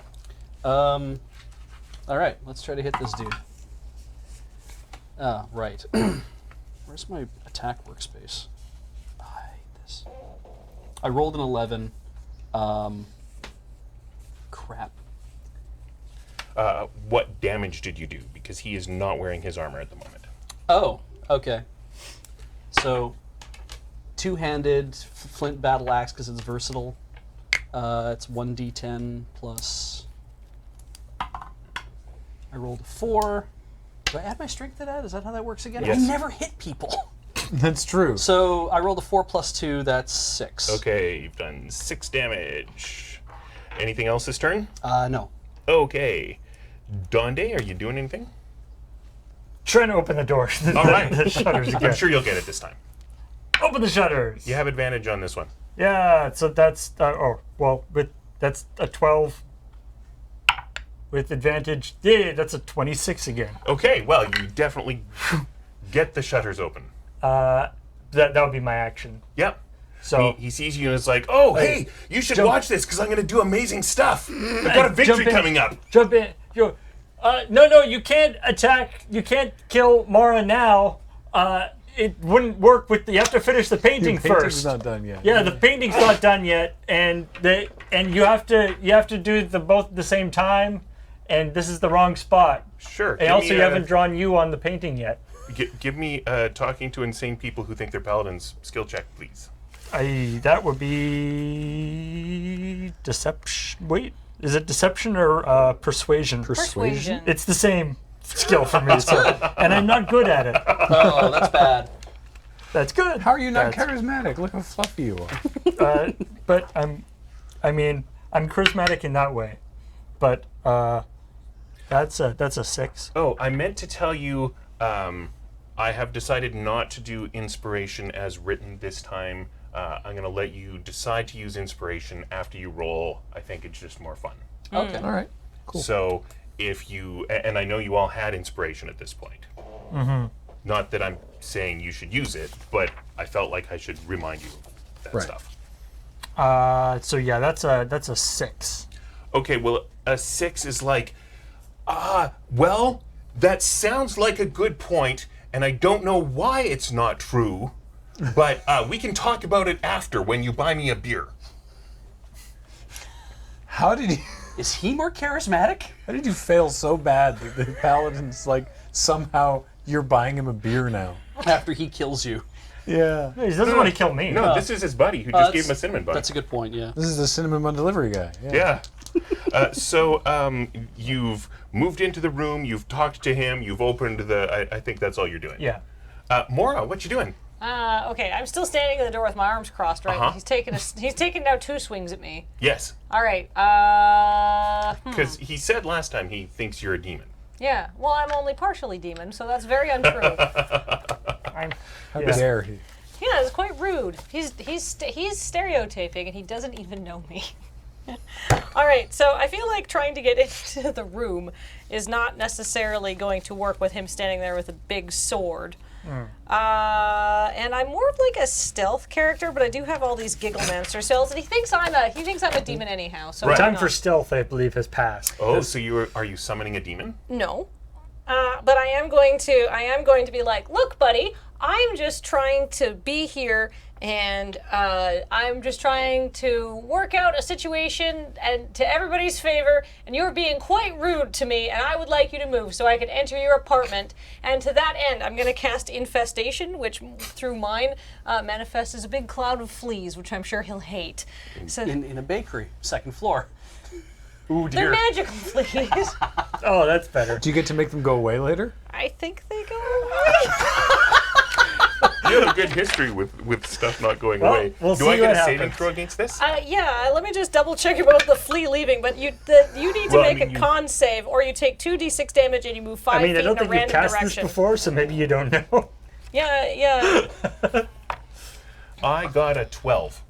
All right, let's try to hit this dude. Right. Where's my attack workspace? I hate this. I rolled an 11. Crap. What damage did you do? Because he is not wearing his armor at the moment. Oh, okay. So, two-handed flint battle axe because it's versatile. It's 1d10 plus. I rolled a 4. Do I add my strength to that? Is that how that works again? Yes. I never hit people. That's true. So I rolled a 4 plus 2. That's 6. Okay, you've done 6 damage. Anything else this turn? No. Okay. Donde, are you doing anything? Trying to open the door. All right. The shutters again. I'm sure you'll get it this time. Open the shutters. You have advantage on this one. Yeah. So that's that's a 12 with advantage. Yeah, that's a 26 again. Okay, well, you definitely get the shutters open. That would be my action. Yep. So He sees you and is like, oh, hey, you should jump- watch this because I'm going to do amazing stuff. I've got a Jump victory in. coming up. jump in. Go. No, you can't attack. You can't kill Morra now. It wouldn't work with. You have to finish the painting Your painting's first. not done yet. Yeah, the painting's not done yet, and you have to do both at the same time, and this is the wrong spot. Sure. And also, you haven't drawn you on the painting yet. Give me talking to insane people who think they're paladins skill check, please. That would be deception. Wait, is it deception or persuasion? Persuasion. It's the same skill for me, and I'm not good at it. Oh, that's bad. That's good. How are you not That's- charismatic? Look how fluffy you are. But I'm charismatic in that way. But that's a 6. Oh, I meant to tell you, I have decided not to do inspiration as written this time. I'm going to let you decide to use inspiration after you roll. I think it's just more fun. Okay. All right. Cool. So if you, and I know you all had inspiration at this point. Mm-hmm. Not that I'm saying you should use it, but I felt like I should remind you of that Right. stuff. So yeah, that's a 6. Okay, well, a 6 is like, well, that sounds like a good point, and I don't know why it's not true, but we can talk about it after when you buy me a beer. How did you? Is he more charismatic? How did you fail so bad that the paladin's like somehow you're buying him a beer now? After he kills you. Yeah. He doesn't want to kill me. No, this is his buddy who just gave him a cinnamon bun. That's a good point, yeah. This is the cinnamon bun delivery guy. Yeah. So you've moved into the room, you've talked to him, you've opened the. I think that's all you're doing. Yeah. Morra, what you doing? Okay, I'm still standing at the door with my arms crossed, right? Uh-huh. He's taking now 2 swings at me. Yes, All right. because he said last time he thinks you're a demon. Yeah. Well, I'm only partially demon, so that's very untrue. How dare he? Yeah, it's quite rude. He's stereotyping, and he doesn't even know me. All right, so I feel like trying to get into the room is not necessarily going to work with him standing there with a big sword. And I'm more of like a stealth character, but I do have all these giggle monster cells, and he thinks I'm a demon anyhow. So Right. why Time not? for stealth, I believe, has passed. Oh, so are you summoning a demon? No. But I am going to be like, look, buddy, I'm just trying to be here, and I'm just trying to work out a situation and to everybody's favor, and you're being quite rude to me, and I would like you to move so I can enter your apartment. And to that end, I'm going to cast Infestation, which through mine manifests as a big cloud of fleas, which I'm sure he'll hate. So In a bakery, 2nd floor. Ooh, they're dear. magical fleas. Oh, that's better. Do you get to make them go away later? I think they go away. You have a good history with stuff not going Well, away. we'll Do see I get what a saving happens. throw against this? Yeah, let me just double check about the flea leaving, but you need to Well, I make mean, a you- con save, or you take 2d6 damage and you move 5 I mean, feet I don't in a think you've random cast direction. this before, so maybe you don't know. Yeah. I got a 12.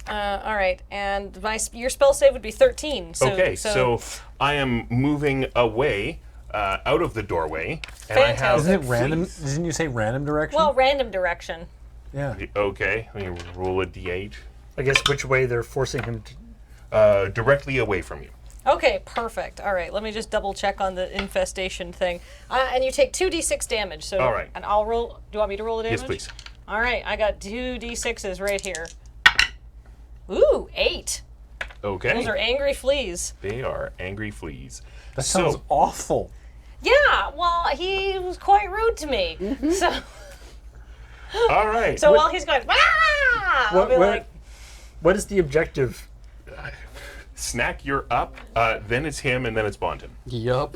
All right, and your spell save would be 13. So, Okay, so I am moving away out of the doorway, and I have. Fantastic. Isn't it random? Didn't you say random direction? well, random direction. yeah. Okay, let me roll a d8. I guess which way they're forcing him to. Directly away from you. Okay, perfect. All right, let me just double check on the infestation thing. And you take 2d6 damage. So, All right. And I'll roll. Do you want me to roll the damage? Yes, please. All right, I got 2d6s right here. Ooh, 8. Okay. Those are angry fleas. They are angry fleas. That sounds So, awful. Yeah, well, he was quite rude to me. So, all right. while he's going, ah, I'll be like, What is the objective? Snack, you're up. Then it's him, and then it's Bonton. Yup.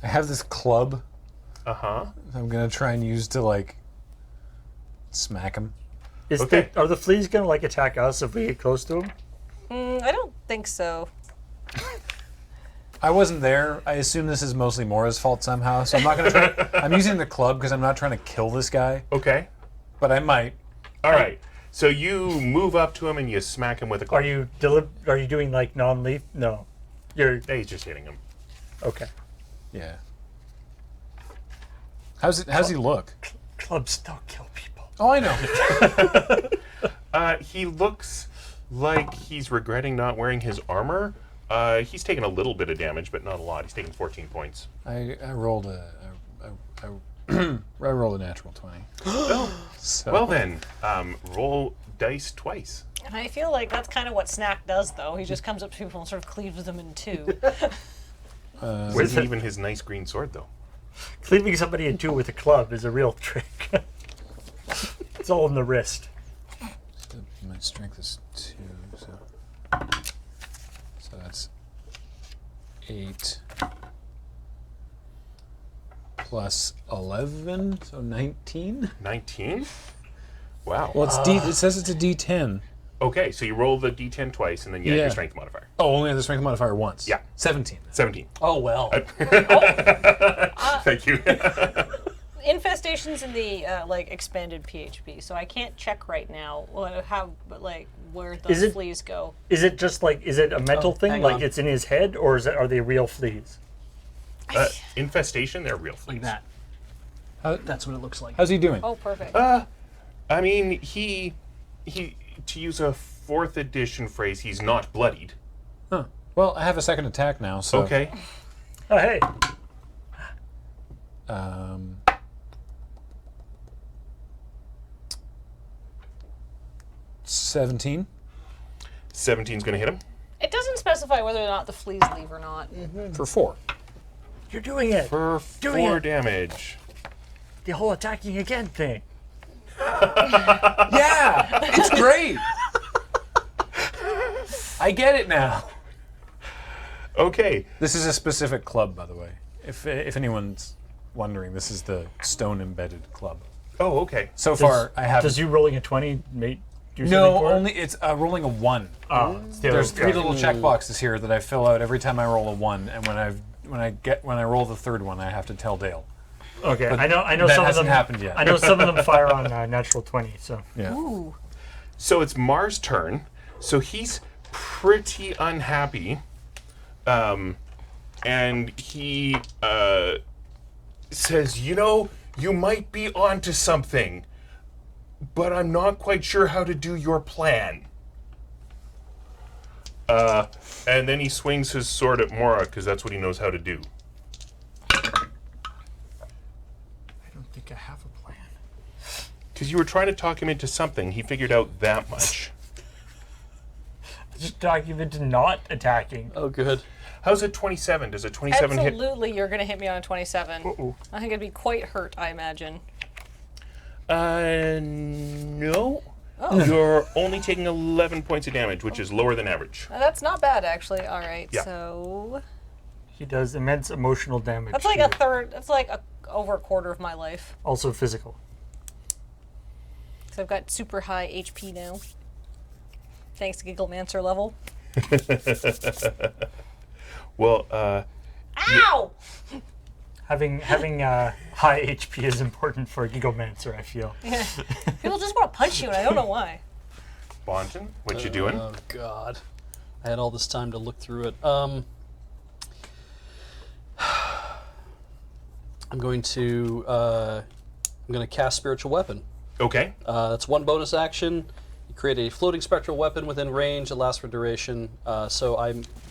I have this club Uh-huh. I'm gonna try and use to like smack him. Okay. Are the fleas gonna like attack us if we get close to them? I don't think so. I wasn't there. I assume this is mostly Morra's fault somehow, so I'm not gonna try. I'm using the club because I'm not trying to kill this guy, Okay. but I might. All right. So you move up to him and you smack him with a club. Are you doing like non-leaf? No. You're Hey, he's just hitting him. okay. Yeah. How's he look? Clubs don't kill people. Oh, I know. He looks like he's regretting not wearing his armor. He's taken a little bit of damage, but not a lot. He's taken 14 points. I rolled I rolled a natural 20. So, Well then, roll dice twice. And I feel like that's kind of what Snack does, though. He just comes up to people and sort of cleaves them in two. Wasn't even his nice green sword, though. Cleaving somebody in two with a club is a real trick. It's all in the wrist. my strength is 2, so that's 8 plus 11, so 19. 19? Wow. Well, it says it's a D10. Okay, so you roll the d10 twice, and then you add Yeah. your strength modifier. Oh, only have the strength modifier once. Yeah. 17. 17. Oh, well. Thank you. Infestation's in the like expanded PHP, so I can't check right now where Is the it- fleas go. Is it just like, is it a mental thing? hang Like on. it's in his head, or are they real fleas? Infestation, they're real fleas. Like that. That's what it looks like. How's he doing? Oh, perfect. I mean, he, to use a 4th edition phrase, he's not bloodied. Huh. Well, I have a second attack now, so. Okay. Oh, hey. 17. 17's gonna hit him. It doesn't specify whether or not the fleas leave or not. For 4. You're doing it. For Doing 4 it. damage. The whole attacking again thing. Yeah! It's great! I get it now. Okay. This is a specific club, by the way. If anyone's wondering, this is the stone-embedded club. Oh, okay. So far, I have Does you rolling a 20 make do something no. for it? Only it's rolling a 1. Oh, still, There's 3 yeah. little check boxes here that I fill out every time I roll a 1, and when I roll the 3rd one, I have to tell Dale. Okay, I know that some of hasn't them happened yet. I know some of them fire on natural 20, so. Yeah. Ooh. So it's Mars' turn. So he's pretty unhappy. And he says, you might be onto something, but I'm not quite sure how to do your plan. And then he swings his sword at Morra, because that's what he knows how to do. I don't think I have a plan. Because you were trying to talk him into something. He figured out that much. Just talking into not attacking. Oh, good. How's it 27? Does a 27 hit? Absolutely, you're going to hit me on a 27. Uh-oh. I think I'd be quite hurt, I imagine. No. Oh. You're only taking 11 points of damage, which is lower than average. That's not bad, actually. All right, Yeah. so He does immense emotional damage. that's like to a you. third. That's like over a quarter of my life. Also physical. So I've got super high HP now. Thanks to Gigglemancer level. Well, Ow! Having high HP is important for a Gigomancer, I feel. Yeah. People just want to punch you, and I don't know why. Bonton, what you doing? Oh God, I had all this time to look through it. I'm going to cast Spiritual Weapon. Okay. That's one bonus action. You create a floating spectral weapon within range. It lasts for duration.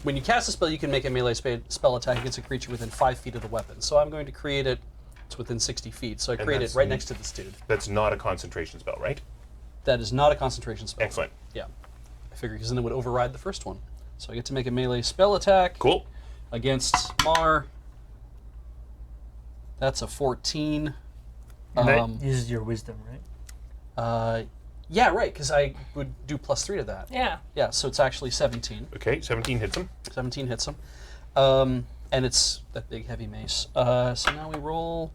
When you cast a spell, you can make a melee spell attack against a creature within 5 feet of the weapon. So I'm going to create it. It's within 60 feet. So I create it right next to this dude. That's not a concentration spell, right? That is not a concentration spell. Excellent. Yeah. I figured because then it would override the first one. So I get to make a melee spell attack. Cool. Against Mar. That's a 14. And that uses your wisdom, right? Yeah, right, because I would do +3 to that. Yeah. Yeah, so it's actually 17. Okay, 17 hits him. 17 hits him. And it's that big heavy mace. So now we roll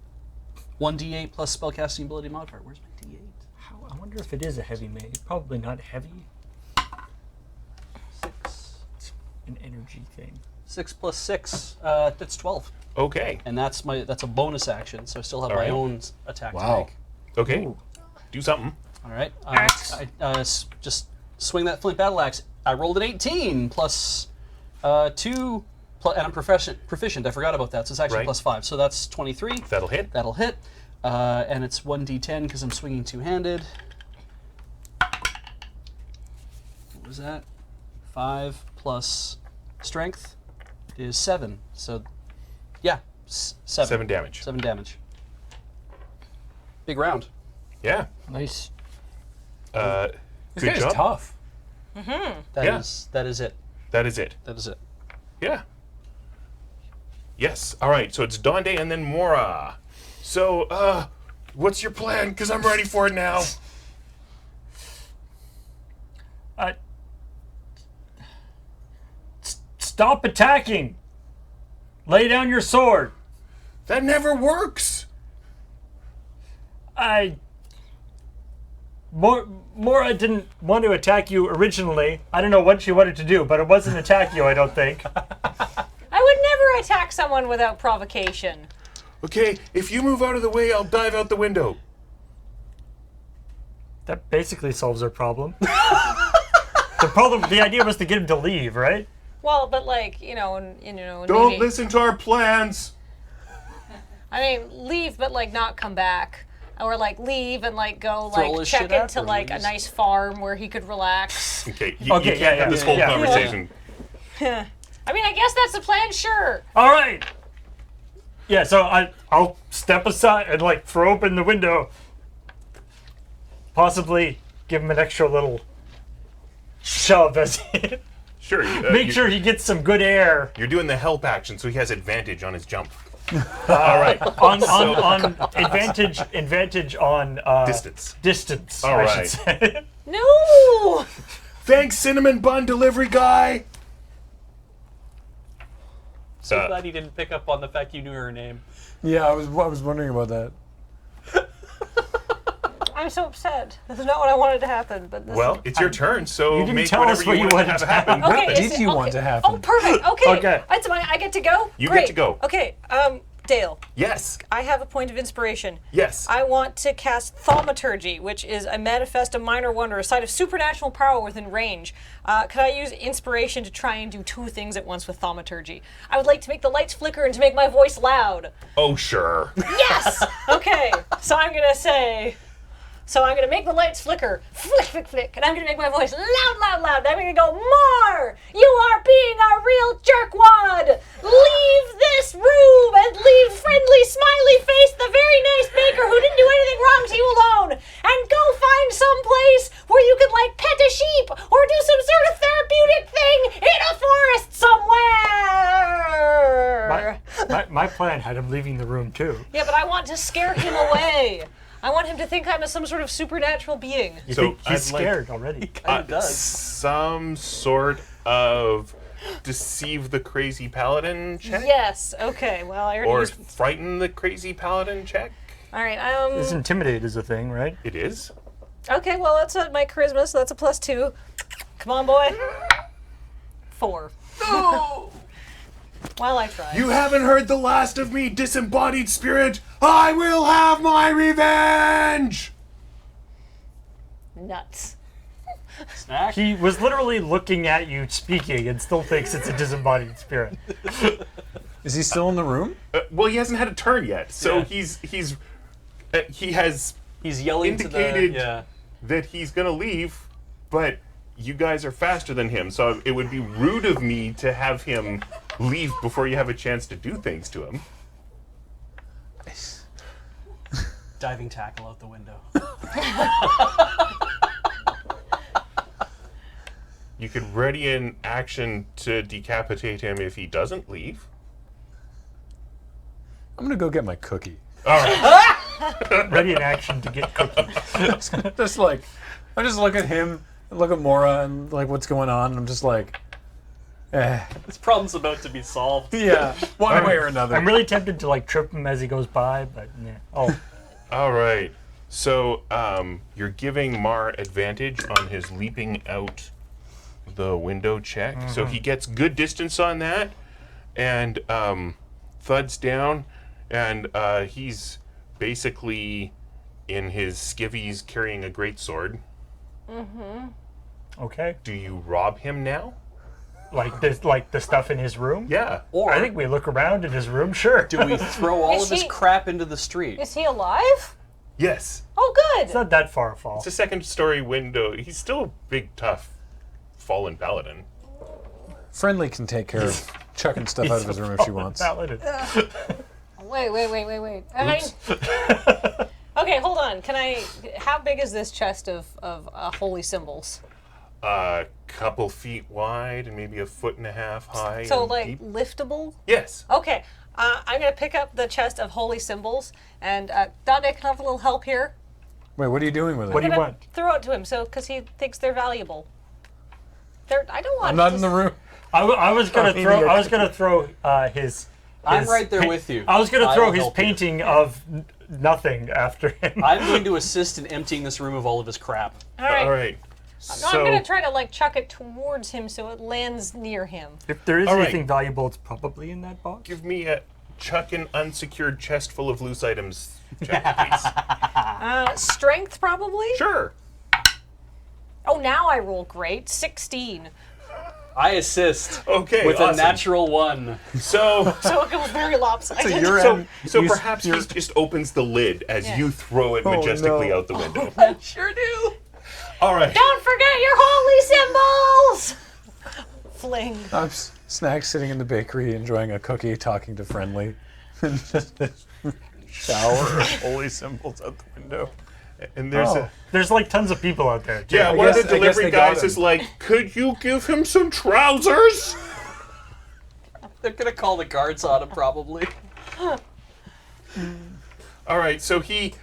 1d8 plus spellcasting ability modifier. Where's my d8? I wonder if it is a heavy mage. Probably not heavy. 6. It's an energy thing. 6 plus 6, that's 12. Okay. And that's a bonus action, so I still have my Alright. own attack to Wow. make. Okay. Ooh. Do something. All right. Axe. Just swing that flint battle axe. I rolled an 18 plus 2, and I'm proficient. I forgot about that, so it's actually Right. +5. So that's 23. That'll hit. That'll hit. And it's 1d10 because I'm swinging two-handed. What was that? 5 plus strength is 7. So, yeah, 7. 7 damage. 7 damage. Big round. Yeah. Nice. This Good guy's job. tough. That Yeah. is it. That is it. That is it. Yeah. Yes. All right. So it's Donde and then Morra. So, what's your plan? Because I'm ready for it now. Stop attacking! Lay down your sword! That never works. Morra didn't want to attack you originally. I don't know what she wanted to do, but it wasn't attack you, I don't think. I would never attack someone without provocation. Okay. If you move out of the way, I'll dive out the window. That basically solves our problem. The idea was to get him to leave, right? Well, but like, Don't maybe, listen to our plans. I mean, leave, but like not come back. Or like leave and like go Throw like his check shit into like a afterwards. nice farm where he could relax. Okay. Okay, You can't have this whole yeah. conversation. I mean, I guess that's the plan, sure. All right. Yeah, so I'll step aside and like throw open the window. Possibly give him an extra little shove as he Sure. make sure he gets some good air. You're doing the help action, so he has advantage on his jump. All right. On advantage on Distance. I All should right. say. No! Thanks, cinnamon bun delivery guy. So glad he didn't pick up on the fact you knew her name. Yeah, I was wondering about that. I'm so upset. This is not what I wanted to happen, but this Well, it's your turn, so You didn't make tell whatever us what you you want to wanted have to happen. Okay, What is did it- you okay. want to happen? Oh, perfect. Okay. Okay. That's mine. I get to go? You Great. get to go. Okay, Dale, Yes. I have a point of inspiration. Yes. I want to cast Thaumaturgy, which is a manifest of minor wonder, a site of supernatural power within range. Could I use inspiration to try and do 2 things at once with Thaumaturgy? I would like to make the lights flicker and to make my voice loud. Oh, sure. Yes! Okay, so I'm going to say... So I'm going to make the lights flicker, flick, flick, flick, and I'm going to make my voice loud, loud, loud. And I'm going to go, Mar, you are being a real jerkwad. Leave this room and leave friendly, smiley face, the very nice baker who didn't do anything wrong to you alone. And go find some place where you can, like, pet a sheep or do some sort of therapeutic thing in a forest somewhere. My plan had him leaving the room too. Yeah, but I want to scare him away. I want him to think I'm some sort of supernatural being. You So think he's I'd like- scared already? Kind of does. Some sort of deceive the crazy paladin check? Yes. Okay. Well, I already Or used. frighten the crazy paladin check? All right. This intimidate is a thing, right? It is. Okay. Well, that's my charisma, so that's a +2. Come on, boy. 4. While I try. You haven't heard the last of me, disembodied spirit! I will have my revenge! Nuts. Snack. He was literally looking at you speaking and still thinks it's a disembodied spirit. Is he still in the room? Well, he hasn't had a turn yet, so Yeah. he has He's yelling indicated to the... that he's gonna leave, but you guys are faster than him, so it would be rude of me to have him leave before you have a chance to do things to him. Diving tackle out the window. You could ready an action to decapitate him if he doesn't leave. I'm gonna go get my cookie. All right. Ready in action to get cookies. Just like, I just look at him, look at Morra, and like what's going on, and I'm just like, This problem's about to be solved. yeah, one way or another. I'm really tempted to like trip him as he goes by, but yeah. Oh, All right. So you're giving Mar advantage on his leaping out the window check. So he gets good distance on that, and thuds down, and he's basically in his skivvies carrying a greatsword. okay. Do you rob him now? Like this, like the stuff in his room. Yeah. Or I think we look around in his room. Sure. do we throw all Is of his he- crap into the street? Is he alive? Yes. Oh, good. It's not that far a fall. It's a second-story window. He's still a big, tough, fallen paladin. Friendly can take care of chucking stuff out of his room if she wants. Paladin. Wait. I mean, okay, hold on. How big is this chest of holy symbols? Couple feet wide and maybe 1.5 feet high. So, and like, deep. liftable? Yes. Okay. I'm going to pick up the chest of holy symbols, and Dante, can I have a little help here? Wait, what are you doing with it? What do I'm you gonna want? throw it to him, because he thinks they're valuable. I don't want I'm not to in the room. I was gonna mean, throw. you're- I was gonna throw his. I'm his right there pa- with you. I was gonna I throw will his help you. painting of nothing after him. I'm going to assist in emptying this room of all of his crap. All right. All right. No, So, I'm going to try to, like, chuck it towards him so it lands near him. If there is All right. anything valuable, it's probably in that box. give me a chuck an unsecured chest full of loose items check, please. Strength, probably? Sure. Oh, now I roll great. 16. I assist Okay. with awesome. a natural 1. So, So it goes very lopsided. You're so perhaps he just opens the lid as Yeah. you throw it majestically no. out the window. I sure do. All right. Don't forget your holy symbols! Fling. I'm Snack sitting in the bakery enjoying a cookie, talking to Friendly. And just this shower of holy symbols out the window. And there's Oh. a There's like tons of people out there. Too. yeah. I One of guess- the I guess delivery they got guys him. is like, "Could you give him some trousers?" They're going to call the guards on him, probably. All right. So he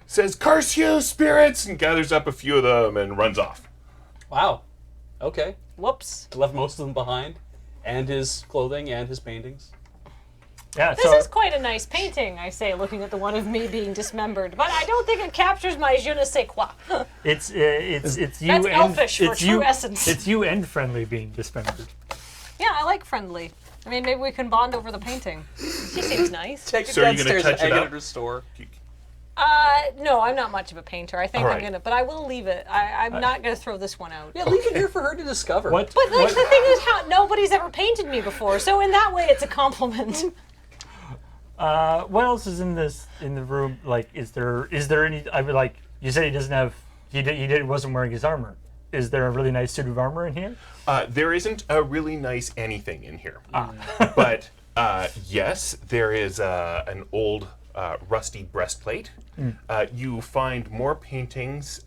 says, "Curse you, spirits!" and gathers up a few of them and runs off. Wow. Okay. Whoops. Left most of them behind. And his clothing and his paintings. Yeah. This So is quite a nice painting, I say, looking at the one of me being dismembered. But I don't think it captures my je ne sais quoi. it's you That's and elfish for it's true you. essence. It's you and Friendly being dismembered. Yeah, I like Friendly. I mean, maybe we can bond over the painting. She seems nice. Take it So are you gonna downstairs and touch it hang it up? at her store. No, I'm not much of a painter. I think All I'm right. gonna, but I will leave it. I'm not gonna throw this one out. Yeah, leave it here for her to discover. What? But like the thing is, how nobody's ever painted me before, so in that way, it's a compliment. What else is in the room? Like, is there any? I would like. You said he doesn't have. He wasn't wearing his armor. Is there a really nice suit of armor in here? There isn't a really nice anything in here, but yes, there is an old rusty breastplate. You find more paintings,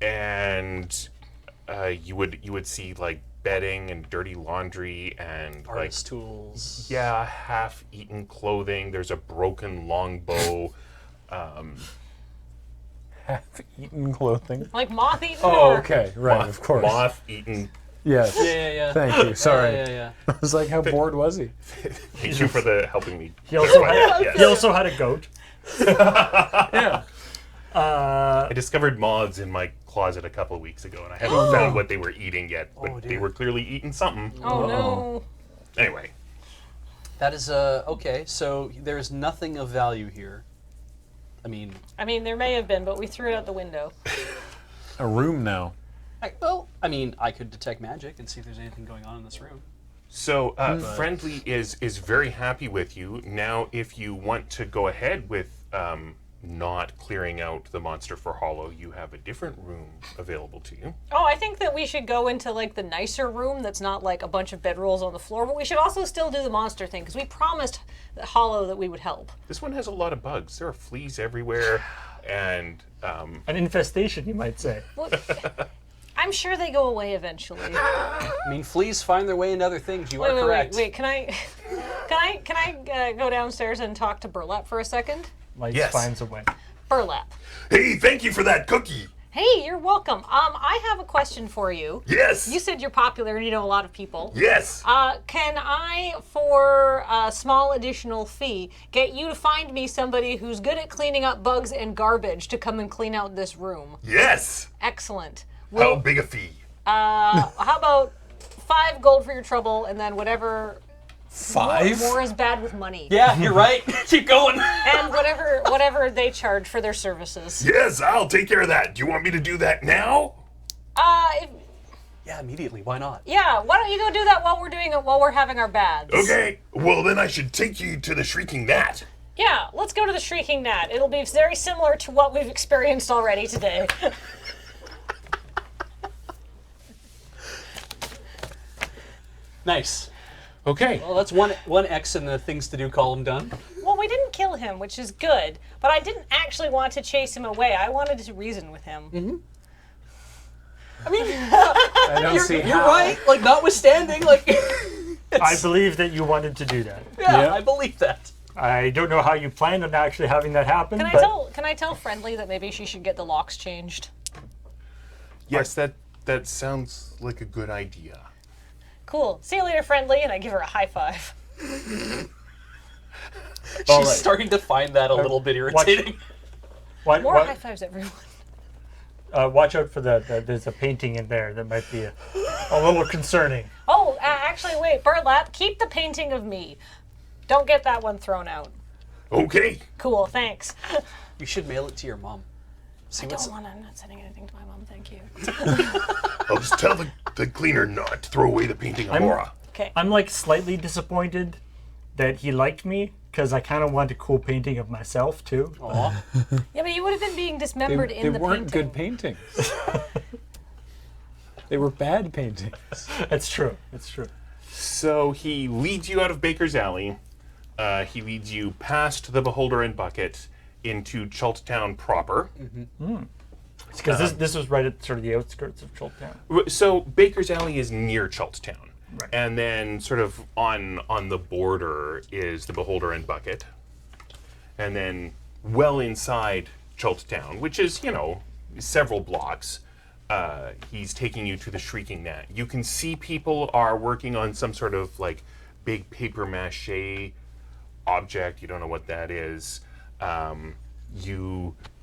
and you would see like bedding and dirty laundry and Artist tools. half-eaten clothing. There's a broken longbow. Half-eaten clothing. Like moth-eaten. Oh, or- okay, right, of course. Moth-eaten. Yes. Yeah. Thank you. Sorry. Yeah. I was like, how bored was he? Thank you for the helping me. He also Yes. he also had a goat. Yeah. I discovered moths in my closet a couple of weeks ago, and I haven't found what they were eating yet, but Oh, they dear. were clearly eating something. Oh no. Anyway, That is okay. So there's nothing of value here. I mean, there may have been, but we threw it out the window. A room now. I could detect magic and see if there's anything going on in this room. so Friendly is very happy with you. Now, if you want to go ahead with not clearing out the monster for Hollow, you have a different room available to you. Oh, I think that we should go into like the nicer room that's not like a bunch of bedrolls on the floor, but we should also still do the monster thing because we promised Hollow that we would help. This one has a lot of bugs. There are fleas everywhere, and An infestation, you might say. Well, I'm sure they go away eventually. I mean, fleas find their way into other things. You are correct. Wait. Can I go downstairs and talk to Burlap for a second? Lights Yes. finds a way. Burlap. hey, thank you for that cookie. Hey, you're welcome. I have a question for you. Yes. You said you're popular and you know a lot of people. Yes. Can I, for a small additional fee, get you to find me somebody who's good at cleaning up bugs and garbage to come and clean out this room? Yes. Excellent. How big a fee? How about 5 gold for your trouble, and then whatever. 5? Morra's bad with money. Yeah, you're right. Keep going. And whatever they charge for their services. Yes, I'll take care of that. Do you want me to do that now? Yeah, immediately. Why not? Yeah, why don't you go do that while we're having our baths? Okay. Well, then I should take you to the Shrieking Gnat. Yeah, let's go to the Shrieking Gnat. It'll be very similar to what we've experienced already today. Nice. Okay. Well, that's one X in the things to do column done. Well, we didn't kill him, which is good, but I didn't actually want to chase him away. I wanted to reason with him. Mm-hmm. I don't see You're how. right. Like, notwithstanding, like, I believe that you wanted to do that. yeah, I believe that. I don't know how you planned on actually having that happen. Can I tell Friendly that maybe she should get the locks changed? Yes, that sounds like a good idea. Cool. See you later, Friendly, and I give her a high five. She's starting to find that a little bit irritating. More high fives, everyone. Watch out for there's a painting in there that might be a little concerning. Oh, actually, wait, Burlap, keep the painting of me. Don't get that one thrown out. Okay. Cool, thanks. You should mail it to your mom. See what's. I'm not sending anything to my mom, thank you. I'll just tell the cleaner not to throw away the painting of Morra. Okay. I'm like slightly disappointed that he liked me because I kind of want a cool painting of myself too. Aw. Yeah, but you would have been being dismembered They in the weren't painting. good paintings. They were bad paintings. It's true. It's true. So he leads you out of Baker's Alley. He leads you past the Beholder and Bucket into Chalttown proper. Because this was right at sort of the outskirts of Chalttown. So Baker's Alley is near Chalttown. Right. And then sort of on the border is the Beholder and Bucket. And then well inside Chalttown, which is, several blocks, he's taking you to the Shrieking Gnat. You can see people are working on some sort of like big paper mache object. You don't know what that is.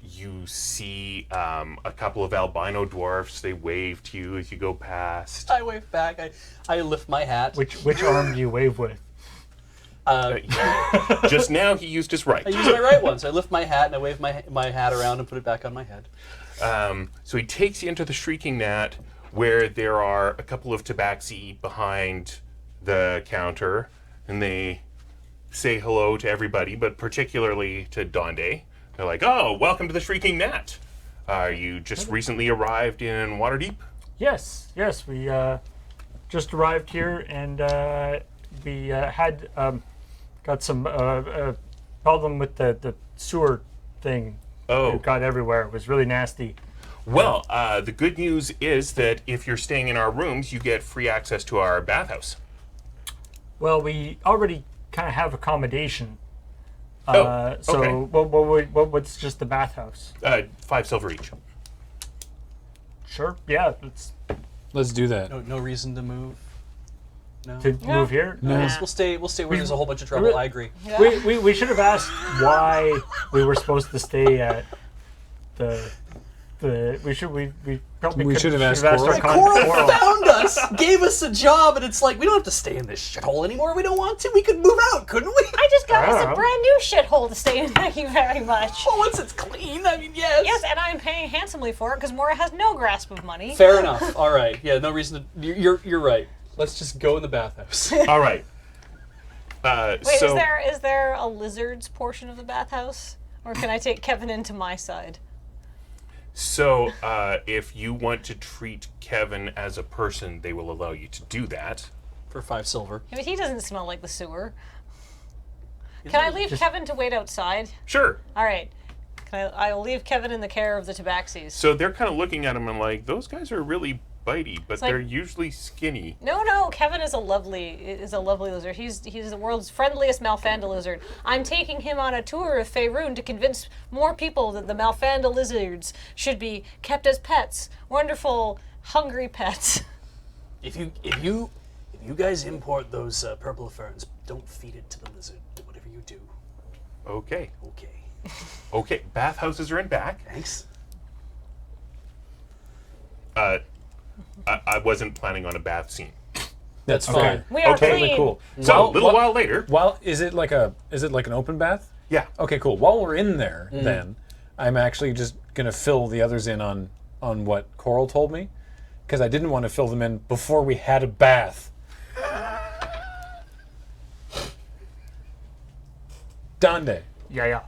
You see a couple of albino dwarfs. They wave to you as you go past. I wave back. I lift my hat. Which arm do you wave with? Just now he used his right. I use my right one, so I lift my hat and I wave my hat around and put it back on my head. So he takes you into the Shrieking Gnat, where there are a couple of tabaxi behind the counter, and they say hello to everybody, but particularly to Donde. They're like, "Oh, welcome to the Shrieking Gnat. Are you just recently arrived in Waterdeep?" Yes. We just arrived here and we had got some problem with the sewer thing. Oh. It got everywhere. It was really nasty. Well, the good news is that if you're staying in our rooms, you get free access to our bathhouse. Well, we already kind of have accommodation. Okay. What's just the bathhouse? 5 silver each. Sure. Yeah. Let's do that. No reason to move. No. To move here. No. We'll stay where there's a whole bunch of trouble. I agree. We should have asked why we were supposed to stay at the We probably We could- should have asked our Coral. con- Coral found us, gave us a job, and it's like, we don't have to stay in this shithole anymore. We don't want to. We could move out, couldn't we? I just got us I a don't know. brand new shithole to stay in. Thank you very much. Well, once it's clean, I mean, yes. Yes, and I'm paying handsomely for it because Morra has no grasp of money. Fair enough. All right. Yeah, no reason to. You're right. Let's just go in the bathhouse. All right. Wait, So is there a lizards portion of the bathhouse, or can I take Kevin into my side? So, if you want to treat Kevin as a person, they will allow you to do that. For 5 silver. I mean, he doesn't smell like the sewer. Can I leave Kevin to wait outside? Sure. All right. I'll leave Kevin in the care of the tabaxis. So they're kind of looking at him and like, those guys are really bitey, but like- they're usually skinny. No, Kevin is a lovely lizard. He's the world's friendliest Malfanda lizard. I'm taking him on a tour of Faerun to convince more people that the Malfanda lizards should be kept as pets. Wonderful, hungry pets. If you guys import those purple ferns, don't feed it to the lizard. Whatever you do. Okay. Okay. Okay. Bathhouses are in back. Thanks. I wasn't planning on a bath scene. That's Okay. fine. We are Okay, clean. cool. So a little while later. Well, is it like an open bath? Yeah. Okay, cool. While we're in there, then I'm actually just gonna fill the others in on what Coral told me, because I didn't want to fill them in before we had a bath. Dande, Yeah.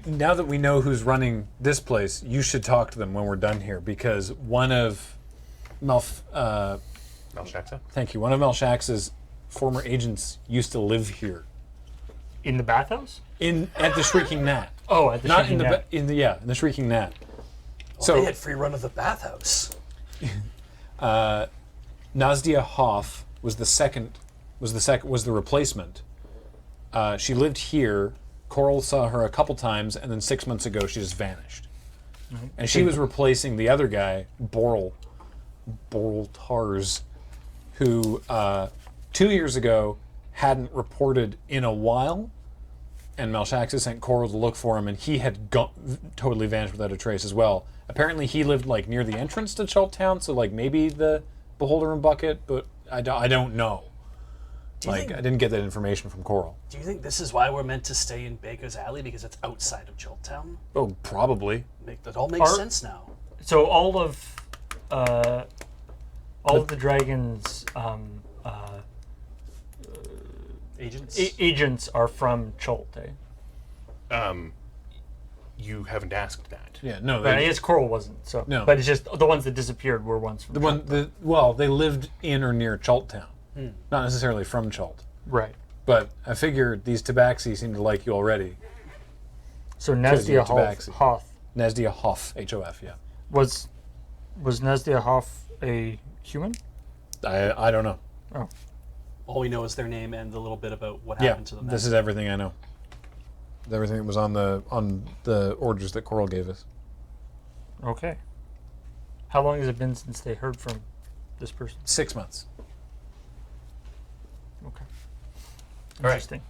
now that we know who's running this place, you should talk to them when we're done here, because one of Malshaxa? thank you. One of Melshax's former agents used to live here In the bathhouse? at the Shrieking Gnat. Oh, at the Not Shrieking in the Gnat. in the Shrieking Gnat. So they had free run of the bathhouse. Nastya Hoff was the replacement. She lived here. Coral saw her a couple times, and then 6 months ago she just vanished. And she was replacing the other guy, Boral Tars, who 2 years ago hadn't reported in a while, and Melshaxa sent Coral to look for him, and he had totally vanished without a trace as well. Apparently he lived like near the entrance to Chult Town, so like maybe the Beholder and Bucket, but I don't know. you Like, think- I didn't get that information from Coral. Do you think this is why we're meant to stay in Baker's Alley, because it's outside of Chiltown? Oh, probably. That all makes Are- sense now. So all of the dragons' Agents. agents are from Chult, eh? You haven't asked that. Yeah, no. But I guess Coral wasn't. So No. But it's just the ones that disappeared were ones from Chult. They lived in or near Chult Town. Not necessarily from Chult. Right. But I figured these tabaxi seem to like you already. So you're Nastya tabaxi. Hoff Nastya Hoff, H-O-F, yeah. was Nastya Hoff a human? I don't know. Oh. All we know is their name and a little bit about what Yeah, happened to them. this is everything I know. Everything that was on the orders that Coral gave us. Okay. How long has it been since they heard from this person? 6 months. Okay. right. Interesting.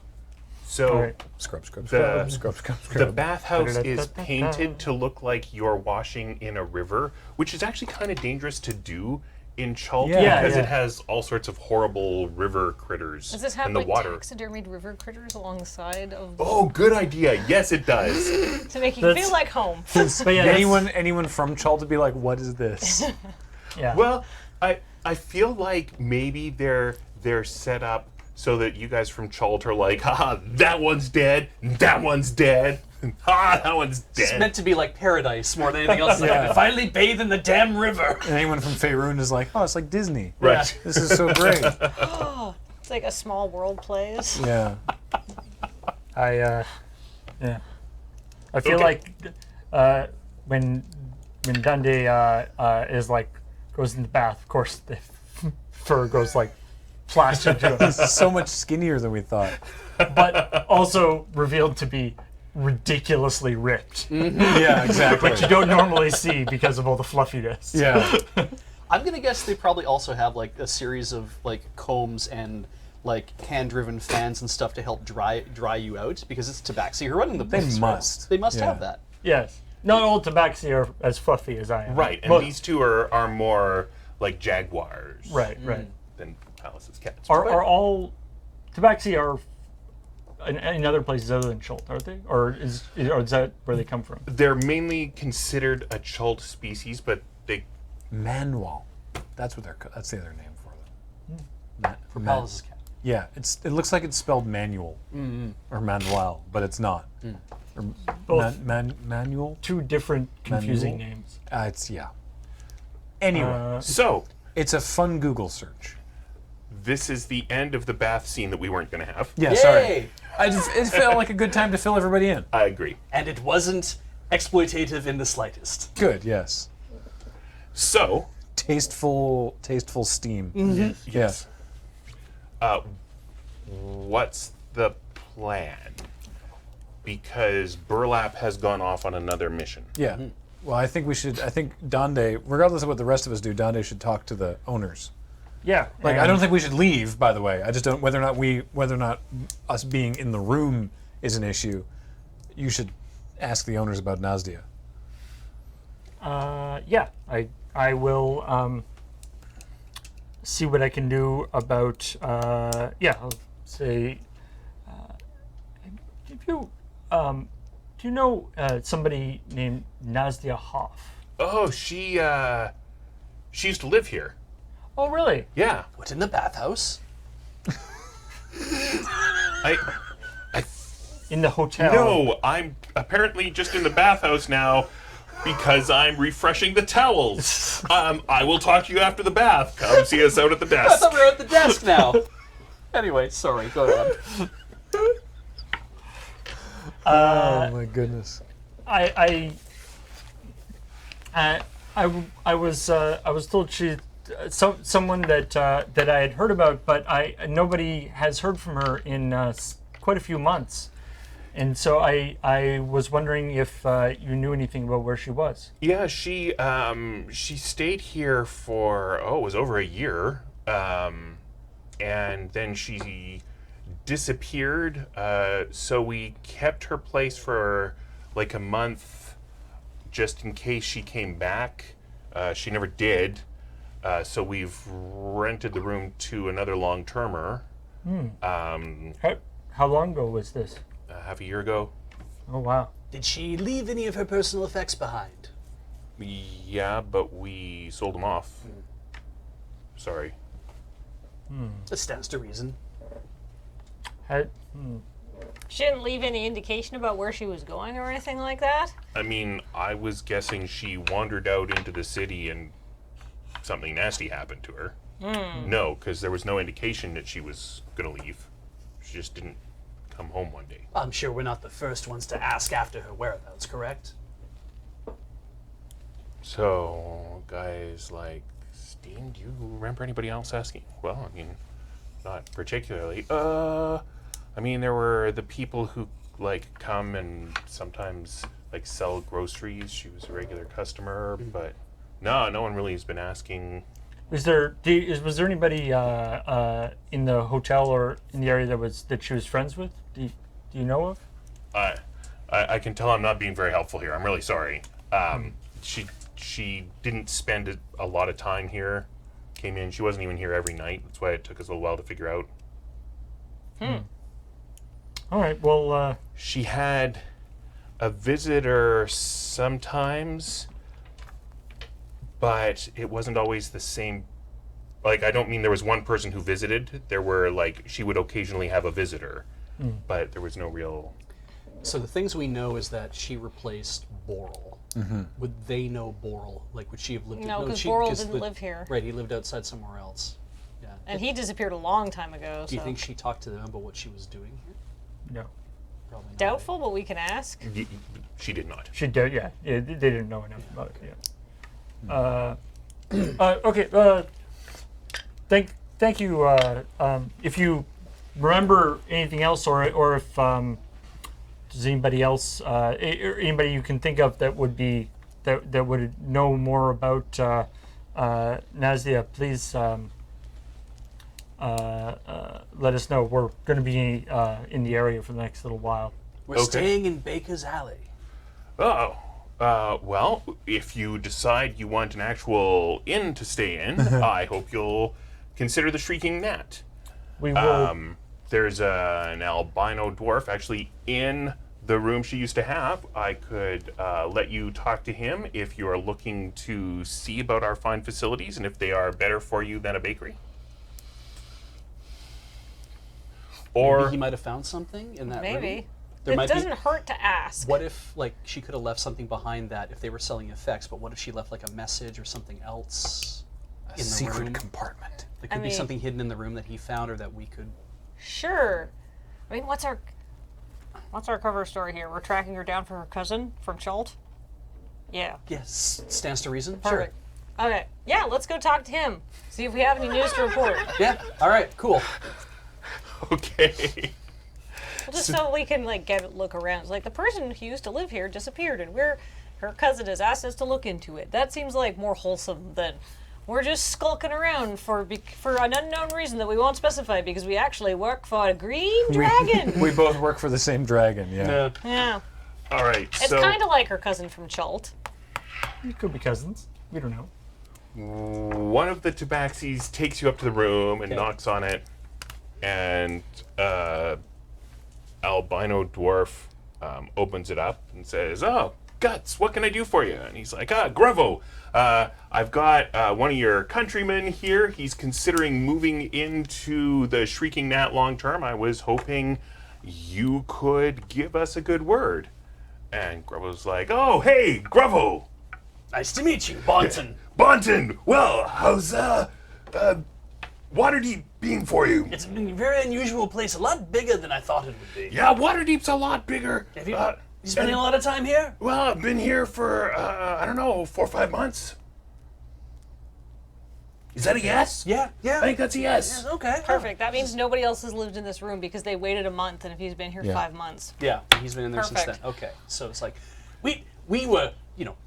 So All right. Scrub. the bathhouse is painted to look like you're washing in a river, which is actually kind of dangerous to do in Chult Yeah. because Yeah. it has all sorts of horrible river critters Does this have in the like water. taxidermied river critters along the side of Oh, good idea. Yes, it does. to make you That's- feel like home? But yeah, that's- Anyone from Chult would be like, what is this? Yeah. Well, I feel like maybe they're set up so that you guys from Chult are like, haha, that one's dead, that one's dead, ha, that one's It's dead. meant to be like paradise more than anything else. Like, I can finally bathe in the damn river. And anyone from Faerun is like, oh, it's like Disney. Right. This is so great. It's like a small world plays. Yeah. I feel Okay. like when Dundee is like goes in the bath, of course the fur goes like plastered to him, This is so much skinnier than we thought. but also revealed to be ridiculously ripped, Yeah, exactly. which you don't normally see because of all the fluffiness. Yeah. I'm gonna guess they probably also have like a series of like combs and like hand-driven fans and stuff to help dry you out, because it's Tabaxi who are running the place. right? must. They must Yeah. have that. Yes. Not all tabaxi are as fluffy as I am. Right, and But- these two are more like jaguars. Right. Than Alice's cats. Are all tabaxi are in other places other than Chult, aren't they? Or is that where they come from? They're mainly considered a Chult species, but they Manual. That's what that's the other name for them. For Palace's cat. Yeah, it looks like it's spelled manual or manuel, but it's not. Or Both. manual. Two different confusing Manual? names. It's Anyway, So it's a fun Google search. this is the end of the bath scene that we weren't going to have. Yeah, Yay! sorry. It felt like a good time to fill everybody in. I agree. And it wasn't exploitative in the slightest. Good, yes. So Tasteful steam. yes. What's the plan? Because Burlap has gone off on another mission. Yeah. Well, I think Dande, regardless of what the rest of us do, Dande should talk to the owners. Yeah. Like, I don't think we should leave, by the way. I just don't, whether or not us being in the room is an issue, you should ask the owners about Nastya. Yeah. I will see what I can do about. I'll say. Do you know somebody named Nastya Hoff? Oh, she used to live here. Oh, really? Yeah. What, in the bathhouse? I In the hotel? No, I'm apparently just in the bathhouse now because I'm refreshing the towels. I will talk to you after the bath. Come see us out at the I desk. thought we were at the desk now. Anyway, sorry, go on. Oh my goodness. I was told she someone that I had heard about, but nobody has heard from her in quite a few months, and so I was wondering if you knew anything about where she was. Yeah, she stayed here for it was over a year, and then she disappeared. So we kept her place for like a month, just in case she came back. She never did. So we've rented the room to another long-termer. How long ago was this? Half a year ago. Oh wow. Did she leave any of her personal effects behind? Yeah, but we sold them off. Sorry. That stands to reason. She didn't leave any indication about where she was going or anything like that? I mean, I was guessing she wandered out into the city and something nasty happened to her. No, because there was no indication that she was going to leave. She just didn't come home one day. I'm sure we're not the first ones to ask after her whereabouts, correct? So, guys like Steen, do you remember anybody else asking? Well, I mean, not particularly. I mean, there were the people who like come and sometimes like sell groceries. She was a regular customer, but no one really has been asking. Was there anybody in the hotel or in the area that she was friends with? Do you know of? I can tell I'm not being very helpful here. I'm really sorry. She didn't spend a lot of time here. Came in. She wasn't even here every night. That's why it took us a little while to figure out. All right. Well. She had a visitor sometimes, but it wasn't always the same. Like, I don't mean there was one person who visited. There were, like, she would occasionally have a visitor, but there was no real... So the things we know is that she replaced Boral. Would they know Boral? Like, would she have lived... No, because she- Boral 'cause didn't live here. Right, he lived outside somewhere else. Yeah. And he disappeared a long time ago. Do you so. think she talked to them about what she was doing here? No. Probably not. Doubtful, but we can ask. She did not. She did. Yeah. They didn't know enough about it. Yeah. Okay. Thank you. If you remember anything else, or if there's anybody else, or anybody you can think of that would know more about Nastya, please let us know. We're going to be in the area for the next little while. We're Okay. staying in Baker's Alley. Oh, Well, if you decide you want an actual inn to stay in, I hope you'll consider the Shrieking Gnat. We will. There's an albino dwarf actually in the room she used to have. I could let you talk to him if you are looking to see about our fine facilities and if they are better for you than a bakery. Or Maybe he might have found something in that room. Maybe. There It might be- doesn't hurt to ask. What if, like, she could have left something behind that if they were selling effects, but what if she left, like, a message or something else in the Secret room? compartment. There could I be mean- something hidden in the room that he found or that we could... Sure. I mean, what's our cover story here? We're tracking her down for her cousin from Chult? Yeah. Yes, stands to reason. Perfect. Okay. Yeah, let's go talk to him. See if we have any news to report. Sure. Yeah, all right, cool. okay. Well, just so we can like get a look around. It's like the person who used to live here disappeared, and her cousin has asked us to look into it. That seems like more wholesome than we're just skulking around for an unknown reason that we won't specify because we actually work for a green dragon. We both work for the same dragon, yeah. Yeah, All right. it's So kind of like her cousin from Chult. We could be cousins. We don't know. one of the tabaxis takes you up to the room and Okay. knocks on it, and albino dwarf opens it up and says, "Oh, Guts, what can I do for you?" And he's like, Grevo, I've got one of your countrymen here. He's considering moving into the Shrieking Gnat long term. I was hoping you could give us a good word." And Grevo's like, "Oh, hey, Grevo, Nice to meet you, Bonton. Bonton. Well, how's Waterdeep being for you?" It's a very unusual place, a lot bigger than I thought it would be. "Yeah, Waterdeep's a lot bigger. Have you spending a lot of time here? Well, I've been here for, I don't know, 4 or 5 months. Is that a yes? Yeah. I think that's a yes. Okay. Perfect. That means nobody else has lived in this room because they waited a month, and if he's been here Yeah. 5 months. Yeah, he's been in there since Perfect. then. Okay, so it's like, we were,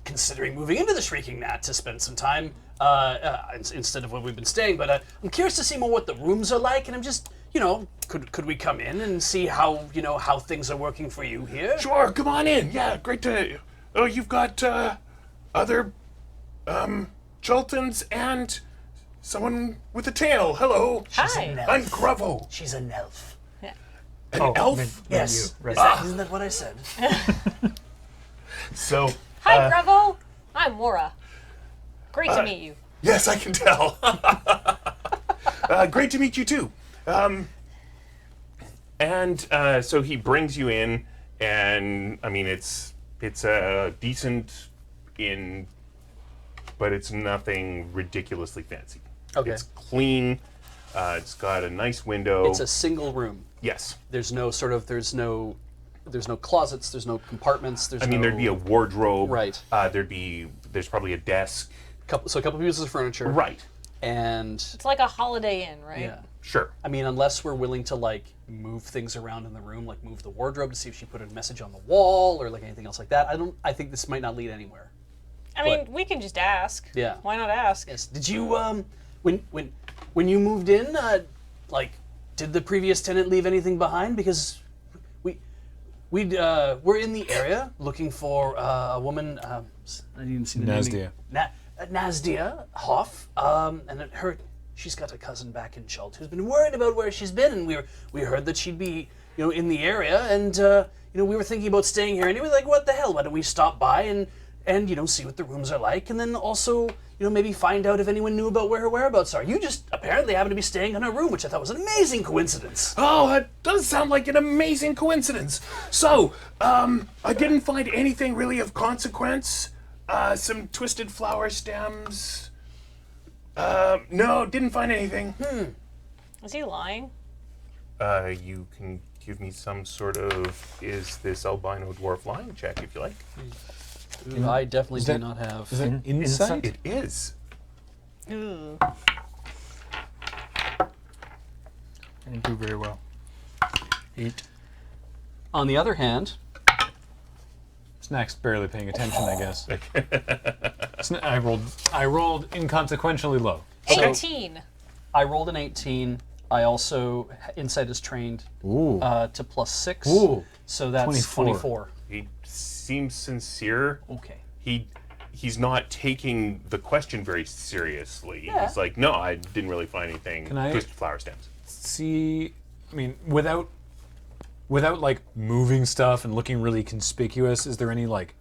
considering moving into the Shrieking Gnat to spend some time instead of where we've been staying, but I'm curious to see more what the rooms are like, and I'm just, could we come in and see how, how things are working for you here? Sure, come on in. Yeah, great to... Oh, you've got other Chultans and someone with a tail. Hello. Hi. I'm Grevo. She's an elf. An elf? Yes. Right. Isn't that what I said? So, Hi, Grevo. I'm Morra. Great to meet you. yes, I can tell. Great to meet you too. So he brings you in, and I mean it's a decent inn, but it's nothing ridiculously fancy. Okay. It's clean. It's got a nice window. It's a single room. Yes. There's no closets, there's no compartments, I mean, there'd be a wardrobe. Right. There's probably a desk. a couple pieces of furniture. Right. And It's like a Holiday Inn, right? yeah. Sure. I mean, unless we're willing to like move things around in the room, like move the wardrobe to see if she put a message on the wall or like anything else like that. I think this might not lead anywhere. I mean, we can just ask. Yeah. Why not ask? Yes. Did you when you moved in, did the previous tenant leave anything behind? Because we're in the area looking for a woman. I didn't see the Nastya. name. Nastya Hoff. And it heard she's got a cousin back in Chult who's been worried about where she's been, and we heard that she'd be in the area, and we were thinking about staying here anyway. Like, what the hell? Why don't we stop by and see what the rooms are like, and then also maybe find out if anyone knew about where her whereabouts are. You just apparently happen to be staying in her room, which I thought was an amazing coincidence. Oh, that does sound like an amazing coincidence. So, I didn't find anything really of consequence. Some twisted flower stems. No, didn't find anything. Is he lying? You can give me some sort of, is this albino dwarf lying check if you like. I definitely Is do that- not have. Is that insight? It is. Ooh. Didn't do very well. 8. On the other hand, Snack's barely paying attention, I guess. I rolled inconsequentially low. 18. I rolled an 18. I also insight is trained Ooh. to +6. Ooh. So that's 24. 24. He seems sincere. Okay. he's not taking the question very seriously. Yeah. He's like, no, I didn't really find anything. Can I- Twisted flower stems. See, I mean, without like moving stuff and looking really conspicuous, is there any like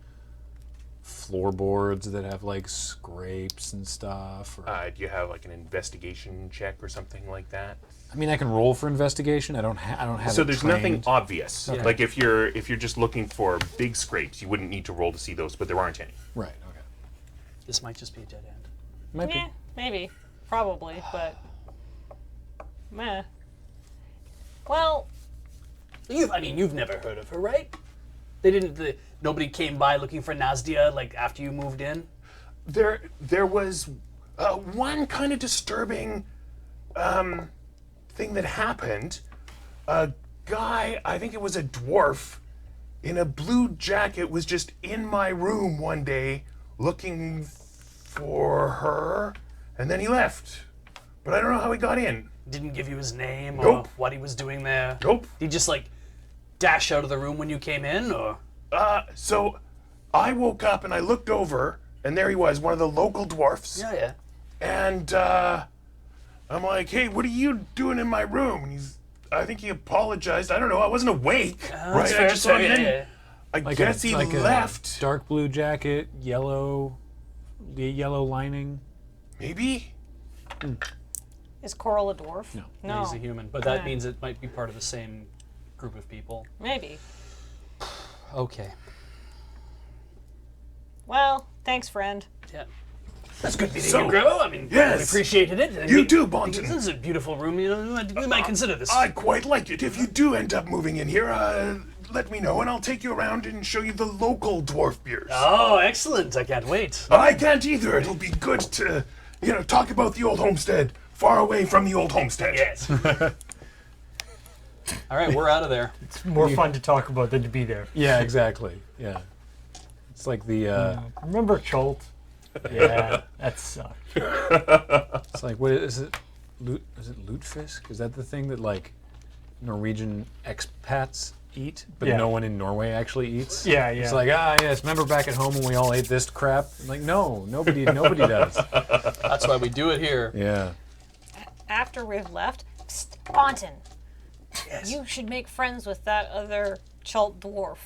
floorboards that have like scrapes and stuff? Or, Do you have like an investigation check or something like that? I mean, I can roll for investigation. I don't have. So it there's trained. nothing obvious. Okay. Like if you're just looking for big scrapes, you wouldn't need to roll to see those, but there aren't any. Right. Okay. This might just be a dead end. Might Yeah, maybe. Probably, but... Meh. Well, You've never heard of her, right? Nobody came by looking for Nastya like after you moved in. There was one kind of disturbing thing that happened. A guy, I think it was a dwarf, in a blue jacket was just in my room one day looking for her, and then he left. But I don't know how he got in. Didn't give you his name or Nope. what he was doing there. Nope. Did he just like dash out of the room when you came in, or? So I woke up and I looked over, and there he was, one of the local dwarfs. Yeah. And I'm like, hey, what are you doing in my room? And I think he apologized. I don't know. I wasn't awake. Right? fair, I just saw him fair, in. yeah. I Like guess he like left. A dark blue jacket, yellow lining. Maybe? is Coral a dwarf? No. He's a human, but that Yeah. means it might be part of the same group of people. Maybe. Okay. Well, thanks, friend. Yeah. That's good meeting So, you, Gribbo. I mean, yes. we appreciated it. And You too, Bonton. This is a beautiful room. You know, we might consider this. I quite liked it. If you do end up moving in here, let me know and I'll take you around and show you the local dwarf beers. Oh, excellent. I can't wait. I can't either. It'll be good to, talk about the old homestead, far away from the old homestead. Yes. All right, we're out of there. It's more fun to talk about than to be there. Yeah, exactly. Yeah. It's like the Remember Cholt? Yeah, that sucked. it's like what is it? Is it lutefisk? Is that the thing that like Norwegian expats eat, but Yeah. no one in Norway actually eats? Yeah, It's yeah. like yes. Remember back at home when we all ate this crap? I'm like no, nobody does. That's why we do it here. Yeah. After we've left, Psst, Bonton, Yes. you should make friends with that other Chult dwarf.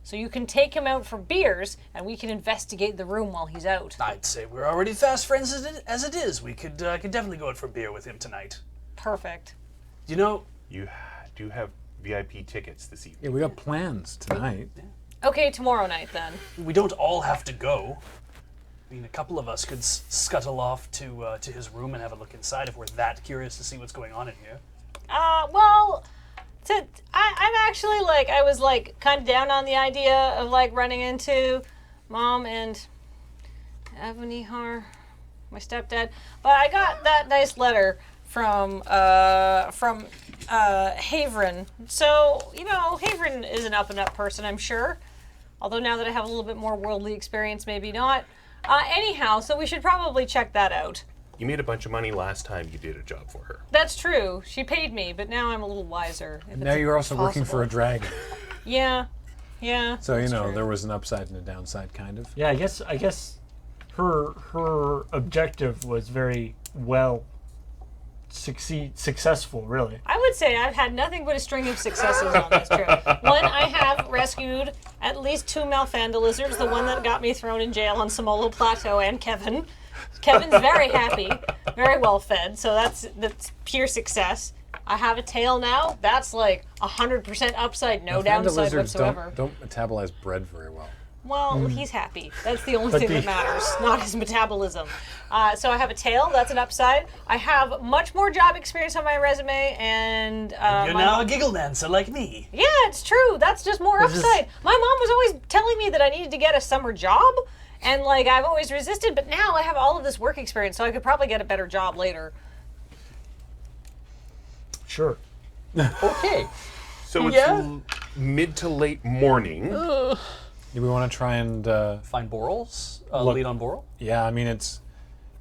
So you can take him out for beers, and we can investigate the room while he's out. I'd say we're already fast friends as it is. We could definitely go out for beer with him tonight. Perfect. You know, You do have VIP tickets this evening. Yeah, we got plans tonight. Okay, tomorrow night then. we don't all have to go. I mean, a couple of us could scuttle off to his room and have a look inside if we're that curious to see what's going on in here. Well, I'm actually I was kind of down on the idea of running into Mom and Avanihar, my stepdad. But I got that nice letter from Havren. So Havren is an up and up person, I'm sure. Although now that I have a little bit more worldly experience, maybe not. Anyhow, so we should probably check that out. You made a bunch of money last time you did a job for her. That's true. She paid me, but now I'm a little wiser. if Now it's you're also working for a possible. dragon. Yeah. So that's true. there was an upside and a downside kind of. Yeah, I guess her objective was very well successful, really. I would say I've had nothing but a string of successes on this trip. One, I have rescued at least 2 Malfanda lizards, the one that got me thrown in jail on Samolo Plateau, and Kevin. Kevin's very happy, very well fed, so that's pure success. I have a tail now. That's 100% upside, no Malfanda downside lizards whatsoever. don't metabolize bread very well. Well, he's happy. That's the only But thing that the- matters, not his metabolism. So I have a tail. That's an upside. I have much more job experience on my resume, and You're my now a mom- giggle dancer like me. Yeah, it's true. That's just more This is- upside. My mom was always telling me that I needed to get a summer job, and I've always resisted. But now I have all of this work experience, so I could probably get a better job later. Sure. Okay. So it's Yeah. mid to late morning. Do we want to try and? Find Borals. Look- Lead on Boral. Yeah, I mean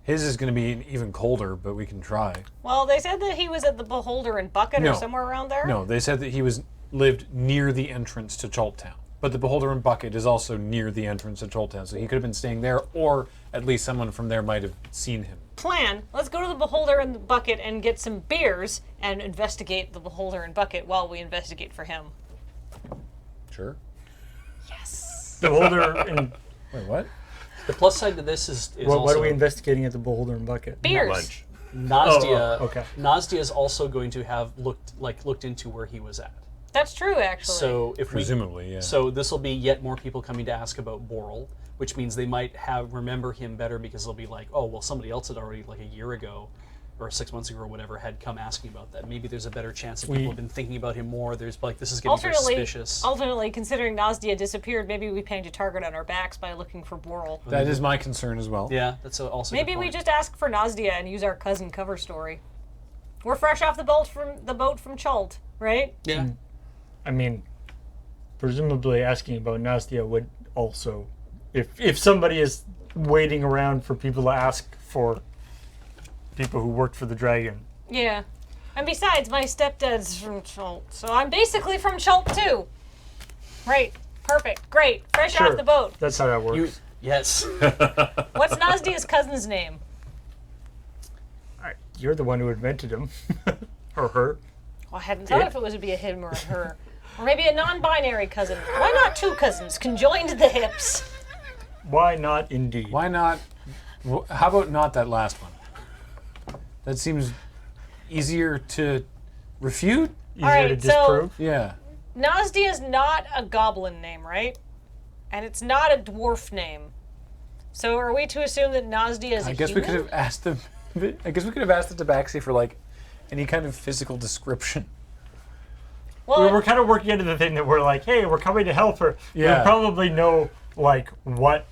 his is going to be even colder, but we can try. Well, they said that he was at the Beholder and Bucket No. or somewhere around there. No, they said that he lived near the entrance to Chult Town. But the Beholder and Bucket is also near the entrance to Trolltown, so he could have been staying there, or at least someone from there might have seen him. Plan. Let's go to the Beholder and the Bucket and get some beers and investigate the Beholder and Bucket while we investigate for him. Sure. Yes. The Beholder and Wait, what? The plus side to this is what also are we investigating at the Beholder and Bucket? Beers. Lunch. Nastya. Oh, okay. Nastya is also going to have looked into where he was at. That's true, actually. So if Presumably, yeah. So this will be yet more people coming to ask about Boral, which means they might remember him better because they'll be like, oh, well, somebody else had already, like a year ago or 6 months ago or whatever, had come asking about that. Maybe there's a better chance that people have been thinking about him more. There's like, this is getting very suspicious. Alternately, considering Nastya disappeared, maybe we paint a target on our backs by looking for Boral. That is my concern as well. Yeah, that's also a Maybe good we point. just ask for Nastya and use our cousin cover story. We're fresh off the boat from Chult, right? Yeah. I mean, presumably asking about Nastya would also, if somebody is waiting around for people to ask for people who worked for the dragon. Yeah. And besides, my stepdad's from Chult, so I'm basically from Chult too. Right. Perfect. Great. Fresh off the boat. That's how that works. Yes. What's Nastya's cousin's name? You're the one who invented him. Or her. Well, I hadn't thought if it was to be a him or a her. Or maybe a non-binary cousin. Why not two cousins conjoined to the hips? Why not indeed? Why not? How about not that last one? That seems easier to refute. Easier Alright, to disprove? Yeah. Nastya's not a goblin name, right? And it's not a dwarf name. So are we to assume that Nastya is a I guess human? we could have asked them. I guess we could have asked the Tabaxi for like any kind of physical description. Well, We're kind of working into the thing that we're like, hey, we're coming to help her. Yeah. We probably know like what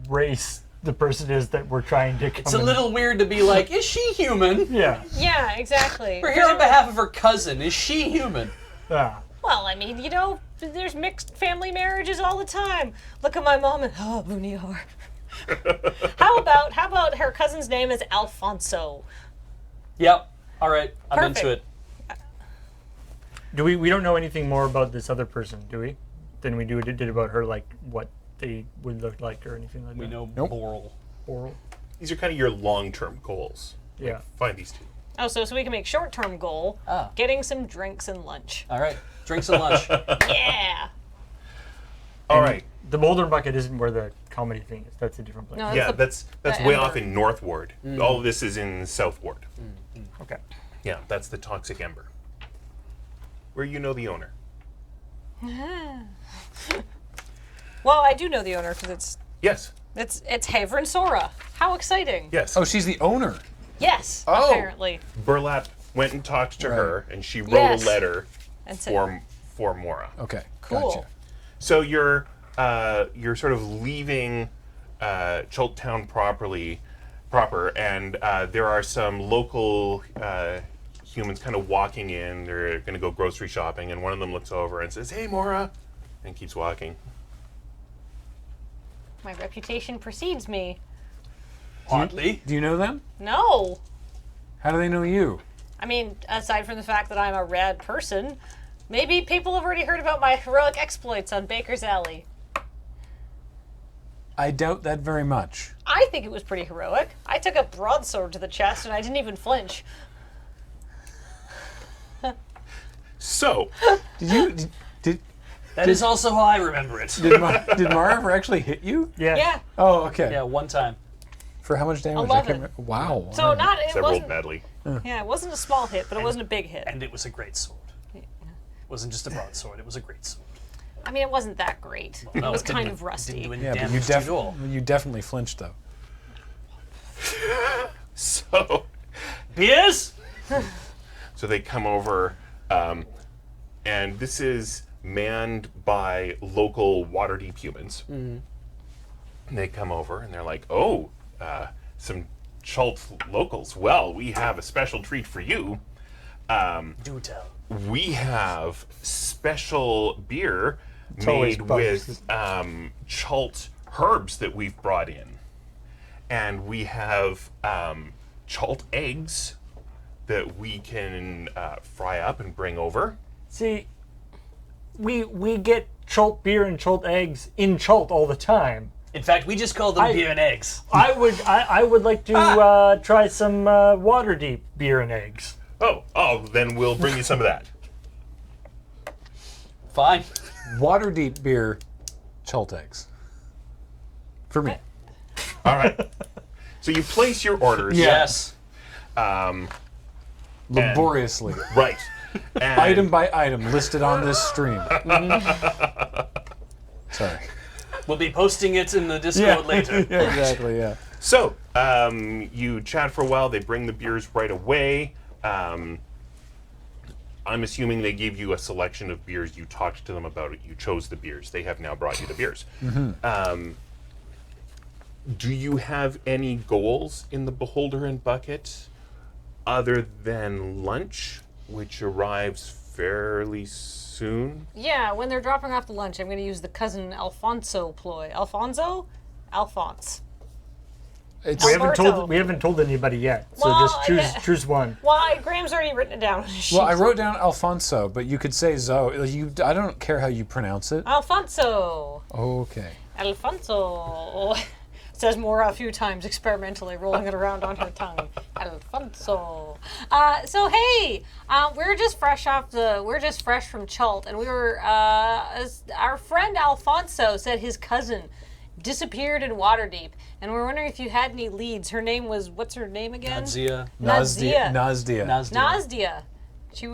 race the person is that we're trying to come It's a in- little weird to be like, is she human? Yeah. yeah, exactly. We're here on behalf of her cousin. Is she human? Yeah. Well, I mean, there's mixed family marriages all the time. Look at my mom and Bunior. How about her cousin's name is Alfonso? Yep. All right. I'm Perfect. into it. Do we don't know anything more about this other person, do we? Than we did about her, like what they would look like or anything like We that. know Nope. Boral. Oral. These are kind of your long-term goals. Yeah. Find these two. Oh, so we can make short-term goal, Ah. getting some drinks and lunch. All right. Drinks and lunch. Yeah. All right. The Boulder Bucket isn't where the comedy thing is. That's a different place. No, Yeah, the- that's the way Ember. off in North Ward. All of this is in South Ward. Okay. Yeah, that's the Toxic Ember. Where you know the owner. Well, I do know the owner because Yes. it's Havren Sora. How exciting! Yes. Oh, she's the owner. Yes, Oh. apparently. Burlap went and talked to Right. her, and she wrote Yes. a letter And so, for Morra. Okay. Cool. Gotcha. So you're sort of leaving Chult Town proper, and there are some local humans kind of walking in. They're going to go grocery shopping, and one of them looks over and says, "Hey, Morra," and keeps walking. my reputation precedes me. Oddly. Do you know them? No. How do they know you? I mean, aside from the fact that I'm a rad person, maybe people have already heard about my heroic exploits on Baker's Alley. I doubt that very much. I think it was pretty heroic. I took a broadsword to the chest and I didn't even flinch. So, That is also how I remember it. did Mara ever actually hit you? Yeah. Yeah. Oh, okay. Yeah, one time. For how much damage? 11. Wow. So alright. not it several wasn't. badly. Yeah, it wasn't a small hit, but it wasn't a big hit. And it was a great sword. It wasn't just a broadsword, it was a great sword. I mean, it wasn't that great. No, it was it didn't kind do- of it rusty. didn't do any Yeah, but damage to you at all. you definitely flinched though. So Beers? So they come over, and this is manned by local Waterdeep humans. And they come over and they're like, "Oh, some Chult locals. Well, we have a special treat for you. Do tell. We have special beer always made bugs. with Chult herbs that we've brought in, and we have Chult eggs that we can fry up and bring over." See, we get Chult beer and Chult eggs in Chult all the time. In fact, we just call them beer and eggs. I would like to try some Waterdeep beer and eggs. Oh, then we'll bring you some of that. Fine. Waterdeep beer, Chult eggs. For me. All right. So you place your orders. Yes. Laboriously. Right. And Item by item listed on this stream. Sorry. We'll be posting it in the Discord later. Yeah, exactly, yeah. So, you chat for a while. They bring the beers right away. I'm assuming they gave you a selection of beers. You talked to them about it. You chose the beers. They have now brought you the beers. Do you have any goals in the Beholder and Bucket other than lunch, which arrives fairly soon? Yeah, when they're dropping off the lunch, I'm going to use the cousin Alfonso ploy. Alfonso? Alphonse. It's, Alberto. We haven't told anybody yet. So Well, just choose one. Well, Graham's already written it down on his sheet. well, I wrote down Alfonso, but you could say Zoe. I don't care how you pronounce it. Alfonso. Okay. Alfonso. Says Morra a few times experimentally, rolling it around on her tongue. Alfonso. So hey, we're just fresh from Chult, and we were our friend Alfonso said his cousin disappeared in Waterdeep, and we're wondering if you had any leads. Her name was, what's her name again? Nastya. Nastya. She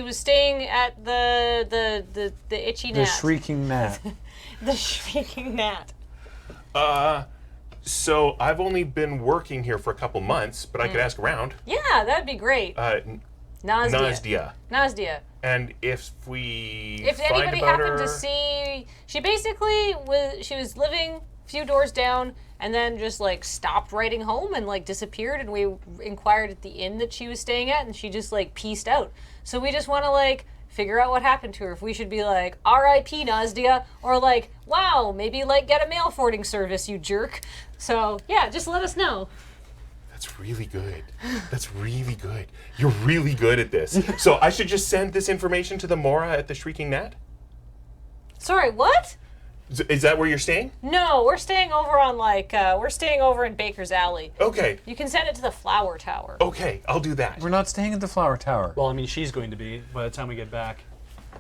was staying at the itchy gnat. The shrieking gnat. The shrieking gnat. So I've only been working here for a couple months, but I could ask around. Yeah, that'd be great. Nastya. And if we If find anybody about happened her, to see, she basically was living a few doors down and then just like stopped writing home and like disappeared, and we inquired at the inn that she was staying at, and she just like pieced out. So we just want to like figure out what happened to her. If we should be like, R.I.P. Nastya, or like, wow, maybe like get a mail forwarding service, you jerk. So yeah, just let us know. That's really good. That's really good. You're really good at this. So I should just send this information to the Morra at the Shrieking Gnat? Sorry, what? Is that where you're staying? No, we're staying over on we're staying over in Baker's Alley. Okay. You can send it to the Flower Tower. Okay, I'll do that. We're not staying at the Flower Tower. Well, I mean, she's going to be by the time we get back.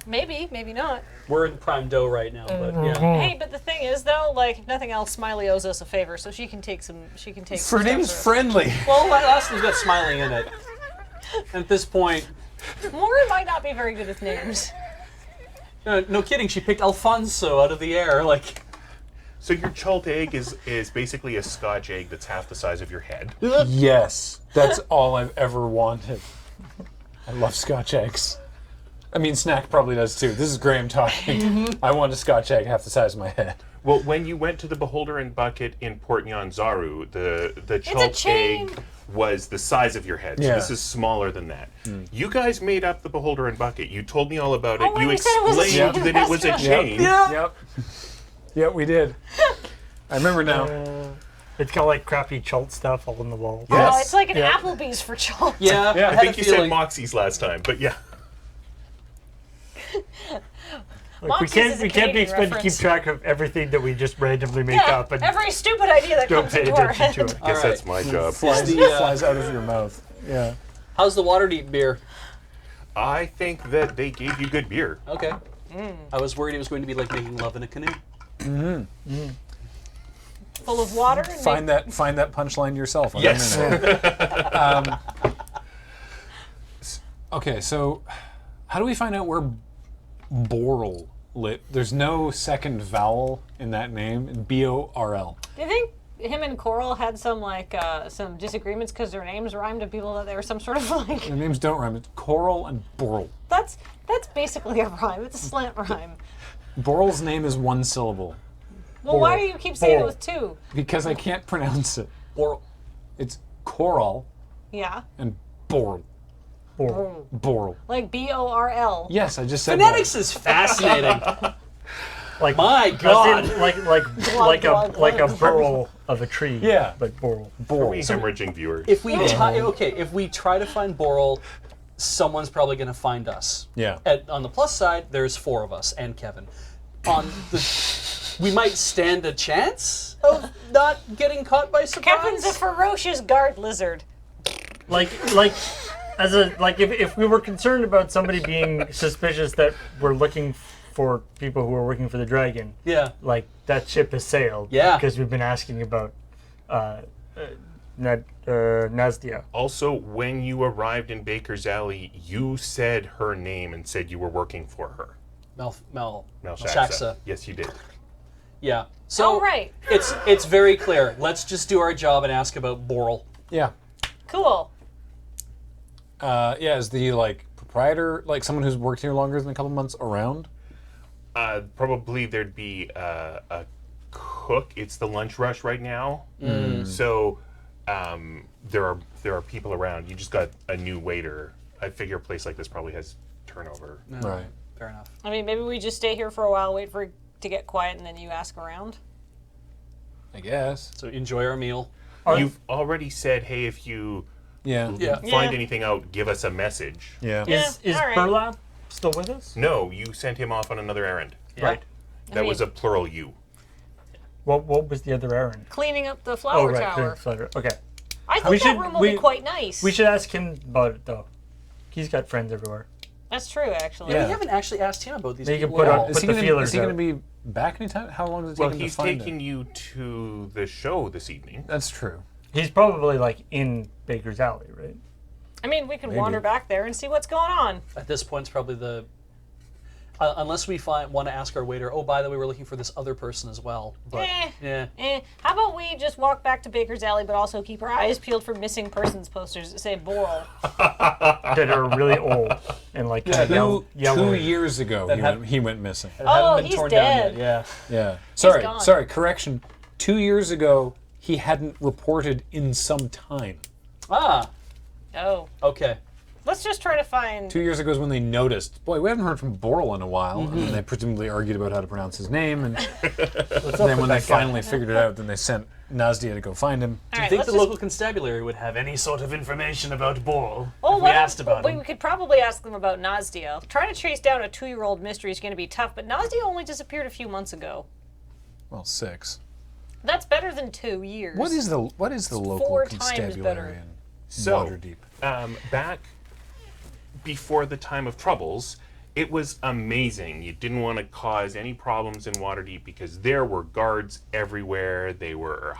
Maybe, maybe not. We're in prime dough right now, but yeah. Hey, but the thing is, though, like, if nothing else, Smiley owes us a favor, so she can take some. She can take. Her name's Friendly. Well, last one's got smiling in it. At this point, Morra might not be very good with names. no kidding, she picked Alfonso out of the air. Like, So your Chult egg is basically a Scotch egg that's half the size of your head. Yes, that's all I've ever wanted. I love Scotch eggs. I mean, Snack probably does too. This is Graham talking. I want a Scotch egg half the size of my head. Well, when you went to the Beholder and Bucket in Port Nyanzaru, the a Chult chain. egg was the size of your head. So Yeah. this is smaller than that. You guys made up the Beholder and Bucket. You told me all about it. Oh, You you said it was a explained chain that it was a restaurant. chain. Yep. Yep, we did. I remember now. It's got like crappy Chult stuff all on the wall. Yes. Oh, it's like an Yeah. Applebee's for Chult. yeah, Yeah, I I had think a you said feeling. Moxie's last time, but yeah. Like, we Moxie's can't is a be Canadian expected to keep reference. track of everything that we just randomly make Yeah, up and every stupid idea that don't comes pay into our attention head. to it. I guess All that's right. my job. Flies out of your mouth. Yeah. How's the Waterdeep beer? I think that they gave you good beer. Okay. I was worried it was going to be like making love in a canoe. Full of water. And Find that punchline yourself on Yes. the internet. Okay, so how do we find out where Borl lit? There's no second vowel in that name. B-O-R-L. Do you think him and Coral had some some disagreements because their names rhymed, and people that they were some sort of like? Their names don't rhyme. It's Coral and Borl. That's basically a rhyme. It's a slant rhyme. Borl's name is one syllable Well, why do you keep saying it Borl. with two? because I can't pronounce it. Or It's Coral Yeah. and Borl. Or Borl. Like B-O-R-L. Yes, I just said phonetics is fascinating. like My as God. in, like glug, a glug. burl of a tree. Yeah. But burl. Are we hemorrhaging viewers? If we try to find Boral someone's probably going to find us. Yeah. On the plus side, there's 4 of us and Kevin. We might stand a chance of not getting caught by surprise. Kevin's a ferocious guard lizard. If we were concerned about somebody being suspicious that we're looking for people who are working for the dragon, Yeah. like that ship has sailed. Yeah. Because we've been asking about Nastya. Also, when you arrived in Baker's Alley, you said her name and said you were working for her. Malshaksa. Yes, you did. Yeah. So Oh, right. it's very clear. Let's just do our job and ask about Boral. Yeah. Cool. Yeah, is the proprietor someone who's worked here longer than a couple months around? Probably there'd be a cook. It's the lunch rush right now, so there are people around. You just got a new waiter. I figure a place like this probably has turnover. No, Right. Fair enough. I mean, maybe we just stay here for a while, wait for it to get quiet, and then you ask around. I guess. So enjoy our meal. You've already said, hey, if you Yeah. Yeah. find anything out, give us a message. Yeah. Is all right. Burlap still with us? No, you sent him off on another errand. Right. That was a plural you. What was the other errand? Cleaning up the flower tower. Okay. I think that room will be quite nice. We should ask him about it though. He's got friends everywhere. That's true, actually. Yeah. We haven't actually asked him about these They can people put at out- all. Put the feelers Is he going out. to be back anytime? How long does it take Well, him he's to find taking it? you to the show this evening. That's true. He's probably in Baker's Alley, right? I mean, we can Maybe. wander back there and see what's going on. At this point, it's probably the... unless we want to ask our waiter, oh, by the way, we're looking for this other person as well. But, yeah. How about we just walk back to Baker's Alley, but also keep our eyes peeled for missing persons posters that say Boral? That are really old and Two yellow. years ago, he went missing. That Oh, haven't been he's torn dead. down yet. Yeah. Yeah. gone. Sorry, correction. 2 years ago, he hadn't reported in some time. Ah, Oh. okay. Let's just try to find... 2 years ago is when they noticed, boy, we haven't heard from Boral in a while. And then they presumably argued about how to pronounce his name. And then when they finally figured it out, then they sent Nastya to go find him. All Do you right, think let's the just- local constabulary would have any sort of information about Boral Well, if we asked about we him? could probably ask them about Nastya. Trying to trace down a 2-year-old mystery is going to be tough, but Nastya only disappeared a few months ago. Well, 6. That's better than 2 years. What is the local 4 times constabulary better. in So, Waterdeep? back before the time of troubles, it was amazing. You didn't want to cause any problems in Waterdeep because there were guards everywhere. They were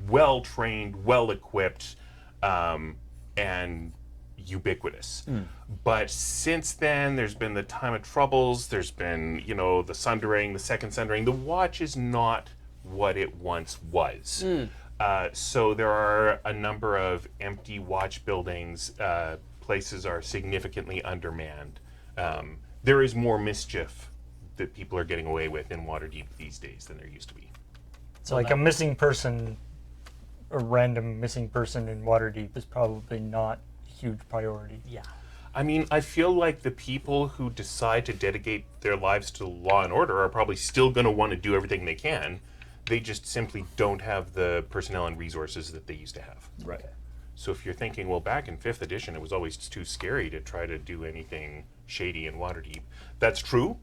well trained, well equipped, and ubiquitous. But since then, there's been the time of troubles. There's been, the Sundering, the Second Sundering. The Watch is not what it once was. So there are a number of empty Watch buildings. Places are significantly undermanned. There is more mischief that people are getting away with in Waterdeep these days than there used to be. So a missing person, a random missing person in Waterdeep is probably not a huge priority. Yeah. I mean, I feel like the people who decide to dedicate their lives to law and order are probably still going to want to do everything they can. They just simply don't have the personnel and resources that they used to have. Right. So if you're thinking, well, back in 5th edition, it was always too scary to try to do anything shady in Waterdeep. That's true.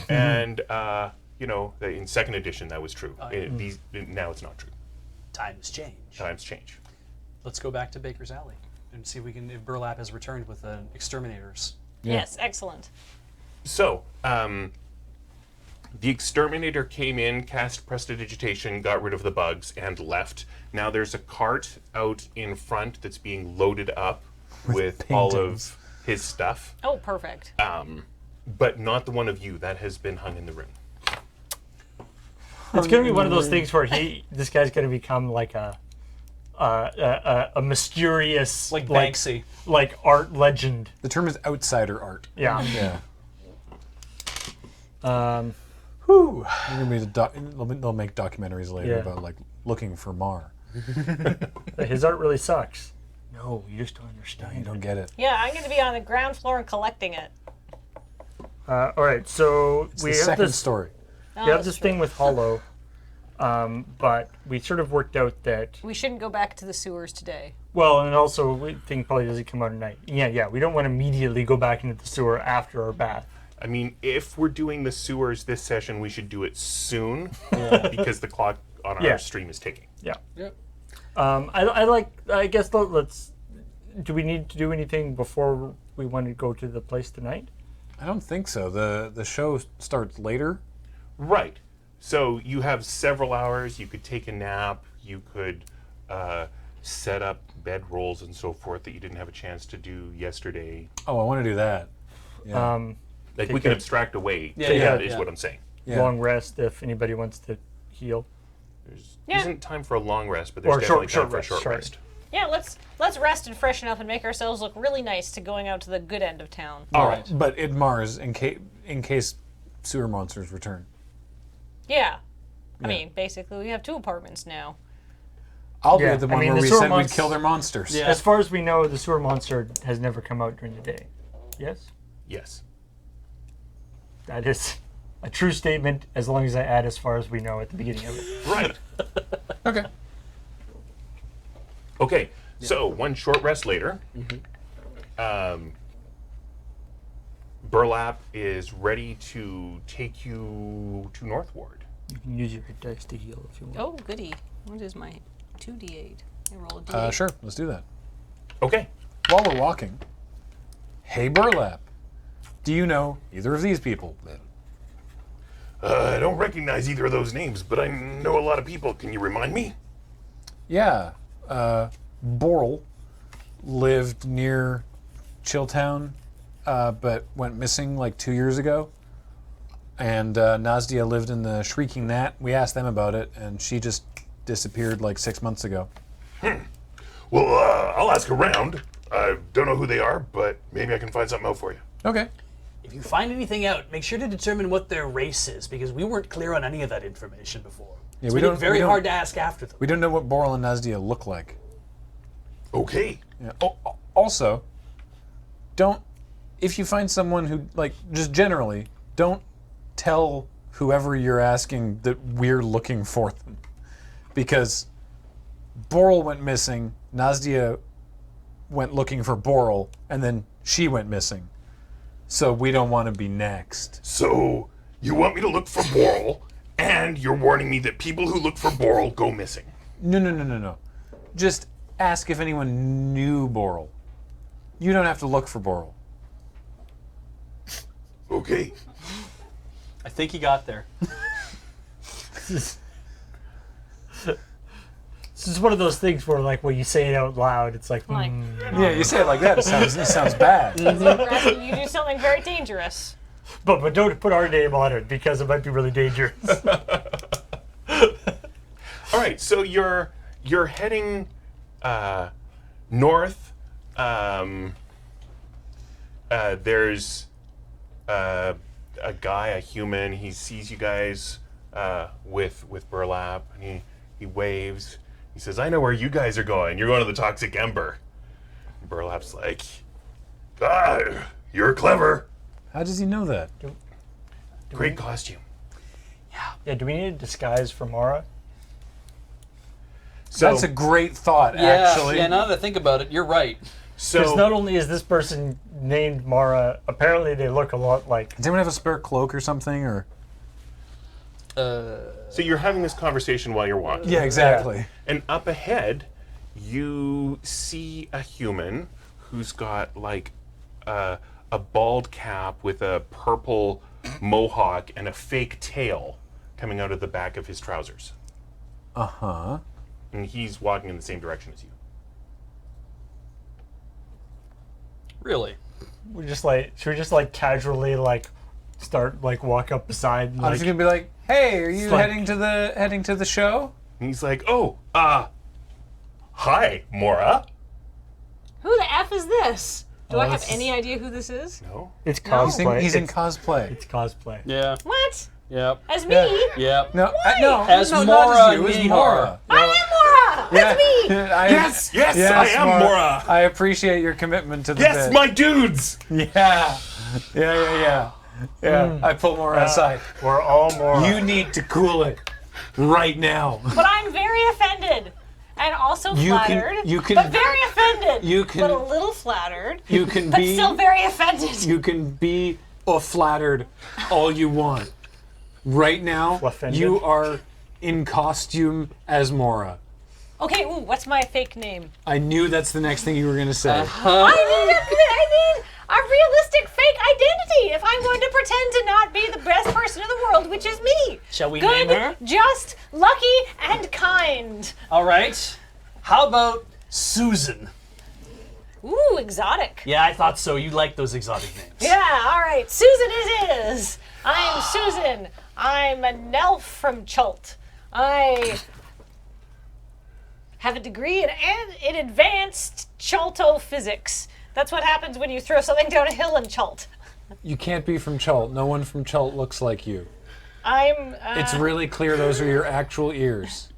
And, in 2nd edition, that was true. Now it's not true. Times change. Times change. Let's go back to Baker's Alley and see if Burlap has returned with exterminators. Yeah. Yes, excellent. So, the exterminator came in, cast prestidigitation, got rid of the bugs, and left. Now there's a cart out in front that's being loaded up with all paintings. of his stuff, Oh, perfect. but not the one of you. That has been hung in the room. It's gonna be one of those things where this guy's gonna become like a mysterious Like Banksy. like art legend. The term is outsider art. Yeah. Yeah. Whew. They'll make documentaries later Yeah. about looking for Mar. His art really sucks. No, you just don't You understand. don't get it. Yeah, I'm going to be on the ground floor and collecting it. All right, so It's we the have second this. story. Oh, We have that's this true. thing with Hollow, but we sort of worked out that We shouldn't go back to the sewers today. Well, and also we think probably doesn't come out at night. Yeah. We don't want to immediately go back into the sewer after our bath. I mean, if we're doing the sewers this session, we should do it soon because the clock on our stream is ticking. Yeah. Yep. I guess let's. Do we need to do anything before we want to go to the place tonight? I don't think so. The show starts later. Right. So you have several hours. You could take a nap. You could set up bed rolls and so forth that you didn't have a chance to do yesterday. Oh, I want to do that. Yeah. Like we can abstract away. Yeah, is what I'm saying. Yeah. Long rest if anybody wants to heal. There Yeah. isn't time for a long rest, but there's Or definitely short time for a rest, short sorry. rest. Yeah, let's rest and freshen up and make ourselves look really nice to going out to the good end of town. All right. But in Mars, in case sewer monsters return. Yeah. I mean, basically, we have 2 apartments now. I'll Yeah, be the I one mean, where the we sewer said we'd monsters- kill their monsters. Yeah. As far as we know, the sewer monster has never come out during the day. Yes? Yes. That is a true statement as long as I add as far as we know at the beginning of it. Right. Okay. Okay. So one short rest later, Burlap is ready to take you to Northward. You can use your hit dice to heal if you want. Oh, goody. What is my 2d8? I roll a d8. Sure. Let's do that. Okay. While we're walking, hey Burlap, do you know either of these people? I don't recognize either of those names, but I know a lot of people. Can you remind me? Yeah. Boral lived near Chilltown, but went missing like 2 years ago. And Nastya lived in the Shrieking Gnat. We asked them about it, and she just disappeared like 6 months ago. Well, I'll ask around. I don't know who they are, but maybe I can find something out for you. Okay. If you find anything out, make sure to determine what their race is, because we weren't clear on any of that information before. Yeah, It's we made it don't- very we don't- hard to ask after them. We don't know what Boral and Nastya look like. Okay. Yeah. Also, don't, if you find someone who, like, just generally, don't tell whoever you're asking that we're looking for them. Because Boral went missing, Nastya went looking for Boral, and then she went missing. So we don't want to be next. So you want me to look for Boral, and you're warning me that people who look for Boral go missing. No. Just ask if anyone knew Boral. You don't have to look for Boral. Okay. I think he got there. This is one of those things where, like, when you say it out loud, it's like, Like, Yeah, you say it like that, it sounds bad. we're asking you to do something very dangerous. but don't put our name on it because it might be really dangerous. All right. So you're heading north. There's a guy, a human. He sees you guys with Burlap, and he waves. He says, "I know where you guys are going. You're going to the Toxic Ember." And Burlap's like, "You're clever. How does he know that? Great costume." Yeah, do we need a disguise for Morra? So That's a great thought, actually. Yeah, now that I think about it, you're right. Because not only is this person named Morra, apparently they look a lot like... Does anyone have a spare cloak or something? Or So you're having this conversation while you're walking. yeah, exactly. And up ahead, you see a human who's got like a bald cap with a purple mohawk and a fake tail coming out of the back of his trousers. Uh-huh. And he's walking in the same direction as you. Really? Should we just like casually like start like walk up beside and, I was like, gonna be like, "Hey, are you It's like- heading to the show?" And he's like, "Oh, hi, Morra." Who the F is this? Do I have this any idea who this is? No? it's No. cosplay. He's in It's- cosplay. It's cosplay. Yeah. What? Yep. As me? Yep. No, no, As no, Morra not as you. and As me Morra. I am Morra! That's me! Yes, I am Morra. I appreciate your commitment to the Yes, bit. my dudes. Yeah. I pull Morra aside. We're all Morra. You need to cool it right now. But I'm very offended. And also You can- flattered, you can- but very offended. you can- but a little flattered, You can but be still very offended. you can be flattered all you want. Right now, Offended? you are in costume as Morra. Okay, ooh, what's my fake name? I knew that's the next thing you were gonna say. I need a realistic fake identity if I'm going to pretend to not be the best person in the world, which is me. Shall we Good, name her? just, lucky, and kind. All right. How about Susan? Ooh, exotic. Yeah, I thought so. You like those exotic names. Yeah, all right. Susan it is. I'm Susan. I'm an elf from Chult. I have a degree in advanced Chulto physics. That's what happens when you throw something down a hill in Chult. You can't be from Chult. No one from Chult looks like you. I'm. It's really clear those are your actual ears.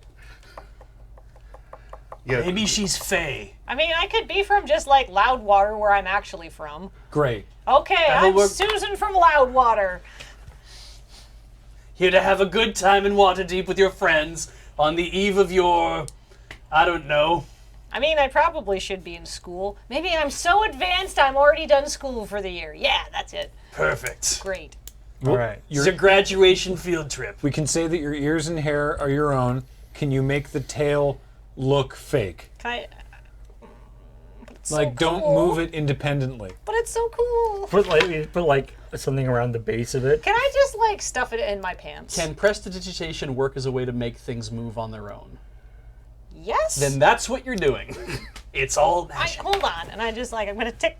Yeah. Maybe she's Faye. I mean, I could be from just like Loudwater, where I'm actually from. Great. Okay, That'll I'm work. Susan from Loudwater. Here to have a good time in Waterdeep with your friends on the eve of your, I don't know. I mean, I probably should be in school. Maybe I'm so advanced I'm already done school for the year. Yeah, that's it. Perfect. Great. All right. It's a graduation field trip. We can say that your ears and hair are your own. Can you make the tail look fake? Can I? But it's so Like, don't cool. move it independently. But it's so cool. Put like something around the base of it. Can I just like stuff it in my pants? Can prestidigitation work as a way to make things move on their own? Yes. Then that's what you're doing. It's all magic. Hold on, and I just like I'm gonna tick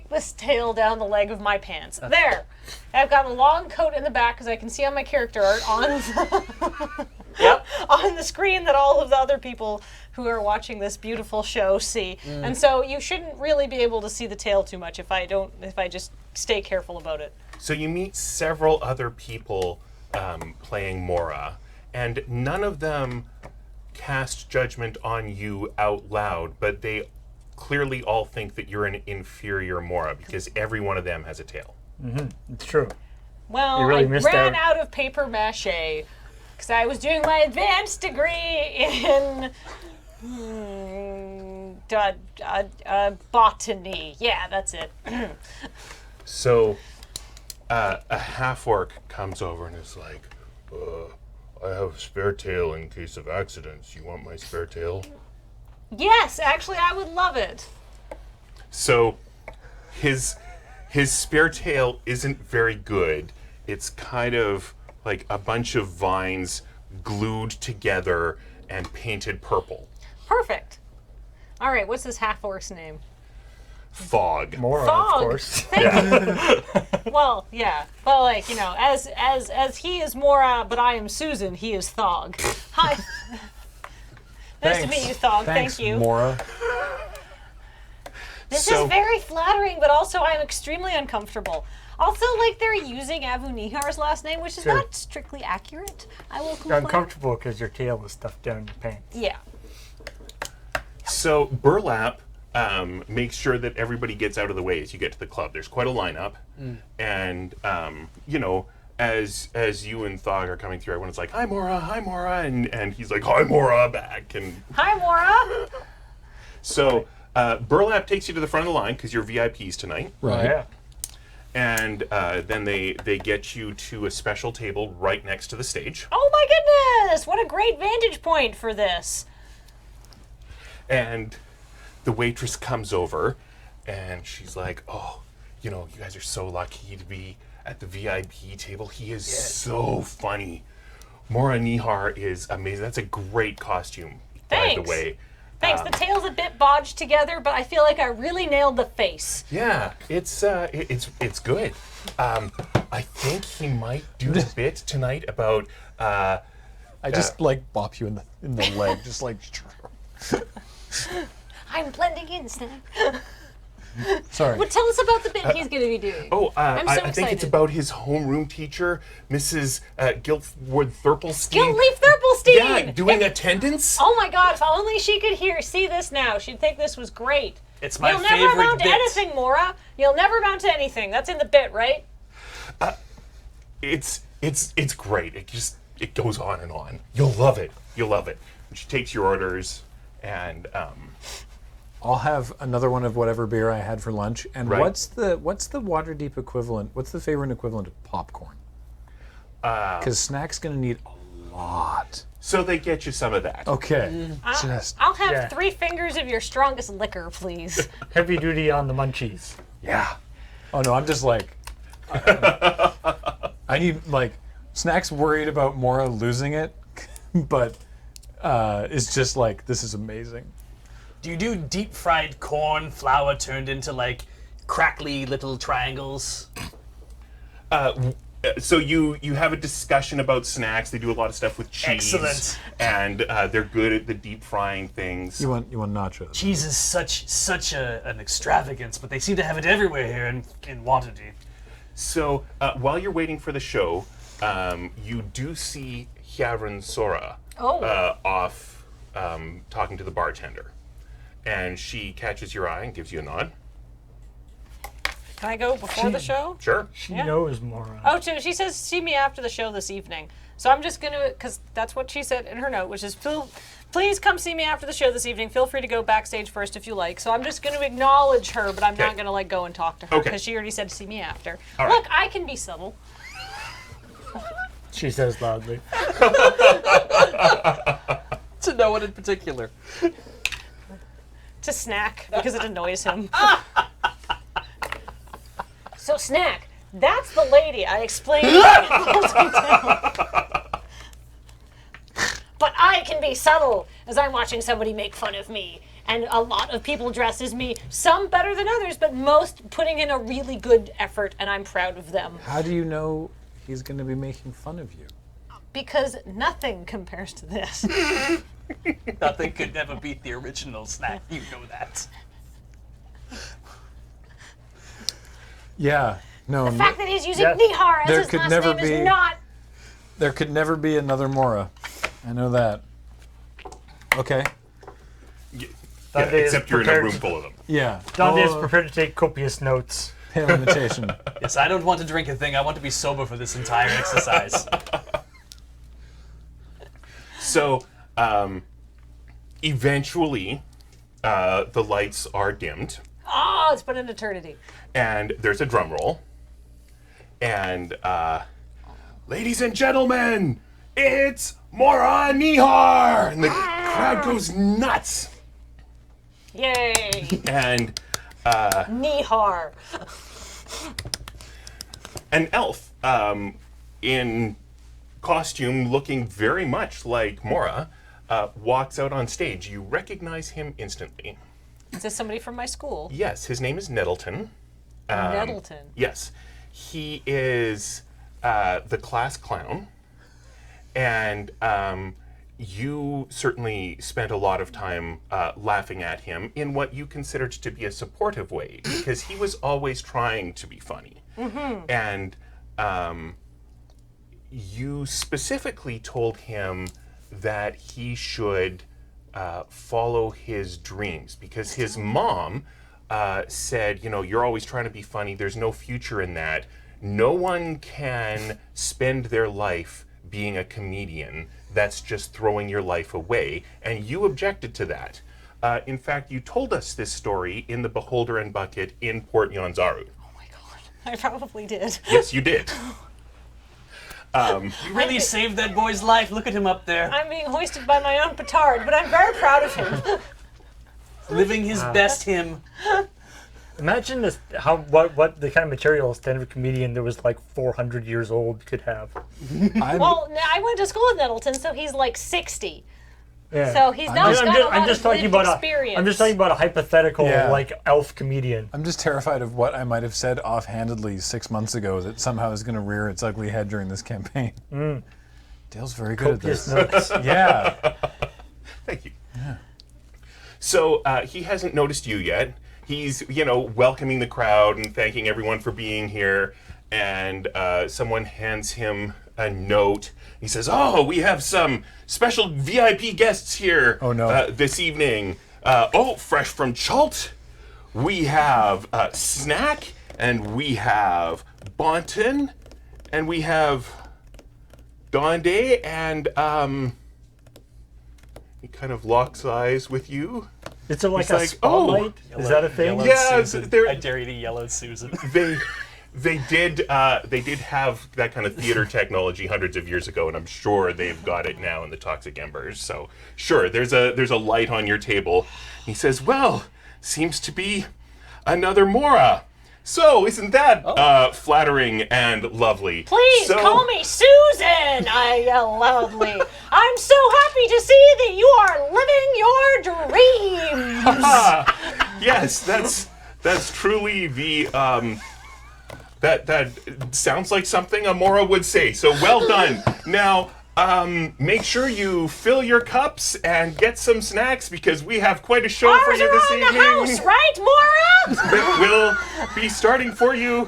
this tail down the leg of my pants. There. I've got a long coat in the back because I can see on my character art on the, Yep. on the screen that all of the other people who are watching this beautiful show see. And so you shouldn't really be able to see the tail too much if I just stay careful about it. So you meet several other people playing Morra, and none of them cast judgment on you out loud, but they clearly all think that you're an inferior Morra because every one of them has a tail. It's true. Well, You really I missed ran out. out of paper mache because I was doing my advanced degree in botany. Yeah, that's it. So a half-orc comes over and is like, I have a spare tail in case of accidents. You want my spare tail? Yes, actually, I would love it. So his spare tail isn't very good. It's kind of like a bunch of vines glued together and painted purple. Perfect. All right, what's this half-orc's name? Fog. Morra, Fog. of course. Well, yeah. Well, like, you know, as he is Morra, but I am Susan, he is Thog. Hi. Nice to meet you, Thog. Thanks, Thank you. Morra. This So- is very flattering, but also I'm extremely uncomfortable. Also, like, they're using Avu Nihar's last name, which is Sure. not strictly accurate. I will You're complain. uncomfortable because your tail is stuffed down your pants. Yeah. So Burlap makes sure that everybody gets out of the way as you get to the club. There's quite a lineup, and you know, as you and Thog are coming through, everyone's like, "Hi, Morra," and he's like, "Hi, Morra," back, and Hi, Morra. so Burlap takes you to the front of the line because you're VIPs tonight, Right. Yeah. and then they get you to a special table right next to the stage, Oh my goodness! What a great vantage point for this. and the waitress comes over, and she's like, "Oh, you know, you guys are so lucky to be at the VIP table. He is so funny. Morra Nihar is amazing. That's a great costume, by Thanks. the way." Thanks. The tail's a bit bodged together, but I feel like I really nailed the face. Yeah, it's good. I think he might do a bit tonight about I just like bop you in the leg, just like. I'm blending in, Stan. Sorry. Well, tell us about the bit he's going to be doing. I'm so I think it's excited. about his homeroom teacher, Mrs. Guilford Thurplestein. Giltleaf Thurplestein! Yeah, doing attendance. Oh my god, if only she could see this now. She'd think this was great. It's my You'll never favorite amount to bit. anything, Morra. You'll never amount to anything. That's in the bit, right? It's great. It goes on and on. You'll love it. You'll love it. And she takes your orders, And I'll have another one of whatever beer I had for lunch. And Right. what's the Waterdeep equivalent? What's the Faerun equivalent of popcorn? Because Snack's going to need a lot. so they get you some of that. Okay. Just I'll have Yeah. 3 fingers of your strongest liquor, please. Heavy duty on the munchies. yeah. Oh no, I'm just like I need like Snack's worried about Morra losing it, but it's just like this is amazing. Do you do deep fried corn flour turned into like crackly little triangles? So you have a discussion about snacks. They do a lot of stuff with cheese. Excellent. And they're good at the deep frying things. You want nachos? Cheese is such an extravagance, but they seem to have it everywhere here in Waterdeep. So while you're waiting for the show, you do see Hyavrin Sora off talking to the bartender. And she catches your eye and gives you a nod. Can I go before the show? Sure. She Yeah. knows more. Oh, too. She says, see me after the show this evening. So I'm just going to, because that's what she said in her note, which is, please come see me after the show this evening. Feel free to go backstage first if you like. So I'm just going to acknowledge her, but I'm not going to like go and talk to her Okay. because she already said see me after. All Look, right. I can be subtle. She says loudly. To no one in particular. To Snack because it annoys him. So Snack, that's the lady I explained. But I can be subtle as I'm watching somebody make fun of me. And a lot of people dress as me, some better than others, but most putting in a really good effort, and I'm proud of them. How do you know he's going to be making fun of you? Because nothing compares to this. Nothing could never beat the original Snack. You know that. Yeah. No. The fact that he's using Yeah. Nihar as There his could last never name be- is not. There could never be another Morra. I know that. Okay. Yeah, Dante is except you're in a prepared room to- full of them. Yeah. Dante is Oh, prepared to take copious notes. pale imitation. Yes, I don't want to drink a thing. I want to be sober for this entire exercise. So eventually the lights are dimmed. Oh, it's been an eternity. And there's a drum roll. And ladies and gentlemen, it's Morra Nihar! And the crowd goes nuts. Yay! And Nihar. an elf in costume looking very much like Morra walks out on stage. You recognize him instantly. Is this somebody from my school? Yes, his name is Nettleton. Nettleton. Yes, he is the class clown, and you certainly spent a lot of time laughing at him in what you considered to be a supportive way, because he was always trying to be funny. And you specifically told him that he should follow his dreams, because his mom said, you know, you're always trying to be funny. There's no future in that. No one can spend their life being a comedian. That's just throwing your life away. And you objected to that. In fact, you told us this story in the Beholder and Bucket in Port Yonzaru. Oh my god. I probably did. Yes, you did. You really saved that boy's life. Look at him up there, I'm being hoisted by my own petard, but I'm very proud of him. living his best him. Imagine this, what the kind of material a stand-up comedian that was like 400 years old could have. Well, I went to school with Nettleton, so he's like 60. Yeah. So he's not got a lot I'm just of talking lived about experience. I'm just talking about a hypothetical Yeah. like elf comedian. I'm just terrified of what I might have said offhandedly 6 months ago that somehow is going to rear its ugly head during this campaign. Dale's very good Copious at this. notes. Yeah. Thank you. So he hasn't noticed you yet. He's, you know, welcoming the crowd and thanking everyone for being here. And someone hands him a note. He says, "Oh, we have some special VIP guests here Oh, no. this evening. Fresh from Chult. We have Snack, and we have Bonton, and we have Donde, and he kind of locks eyes with you. Is there like He's a like, "Oh, spotlight? Is that a thing? Yellow Yeah, Susan. they're- I dare you to yell at Susan. They did have that kind of theater technology hundreds of years ago, and I'm sure they've got it now in the Toxic Embers. So sure, there's a light on your table. He says, "Well, seems to be another Morra. So isn't that flattering and lovely? Please So- call me Susan, I yell loudly. I'm so happy to see that you are living your dreams. Yes, that's truly the that sounds like something a Morra would say. So well done. Now, make sure you fill your cups and get some snacks because we have quite a show for Ours you are this on evening. the house, right, Morra? That will be starting for you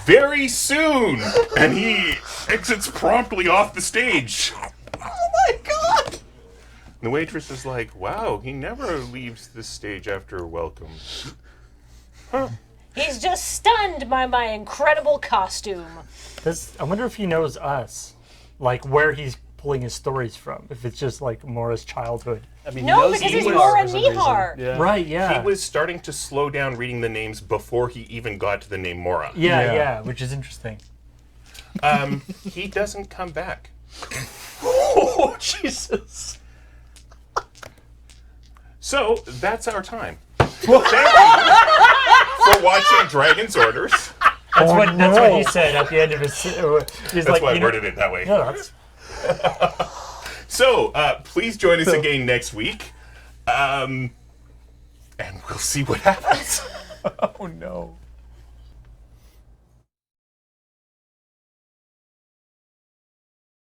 very soon. And he exits promptly off the stage. Oh my god! The waitress is like, wow, he never leaves the stage after a welcome. He's just stunned by my incredible costume. I wonder if he knows us, like where he's pulling his stories from. If it's just like Morra's childhood. I mean, No, he knows because he's Nihar Morra for some reason. Nihar. Yeah. Right? Yeah. He was starting to slow down reading the names before he even got to the name Morra. Yeah, which is interesting. He doesn't come back. Oh, Jesus. So that's our time. Thank you for watching Dragon's Orders. That's what he said at the end of his. He's That's like, why I you know, worded it that way. yeah, that's So please join us again next week, and we'll see what happens. Oh no.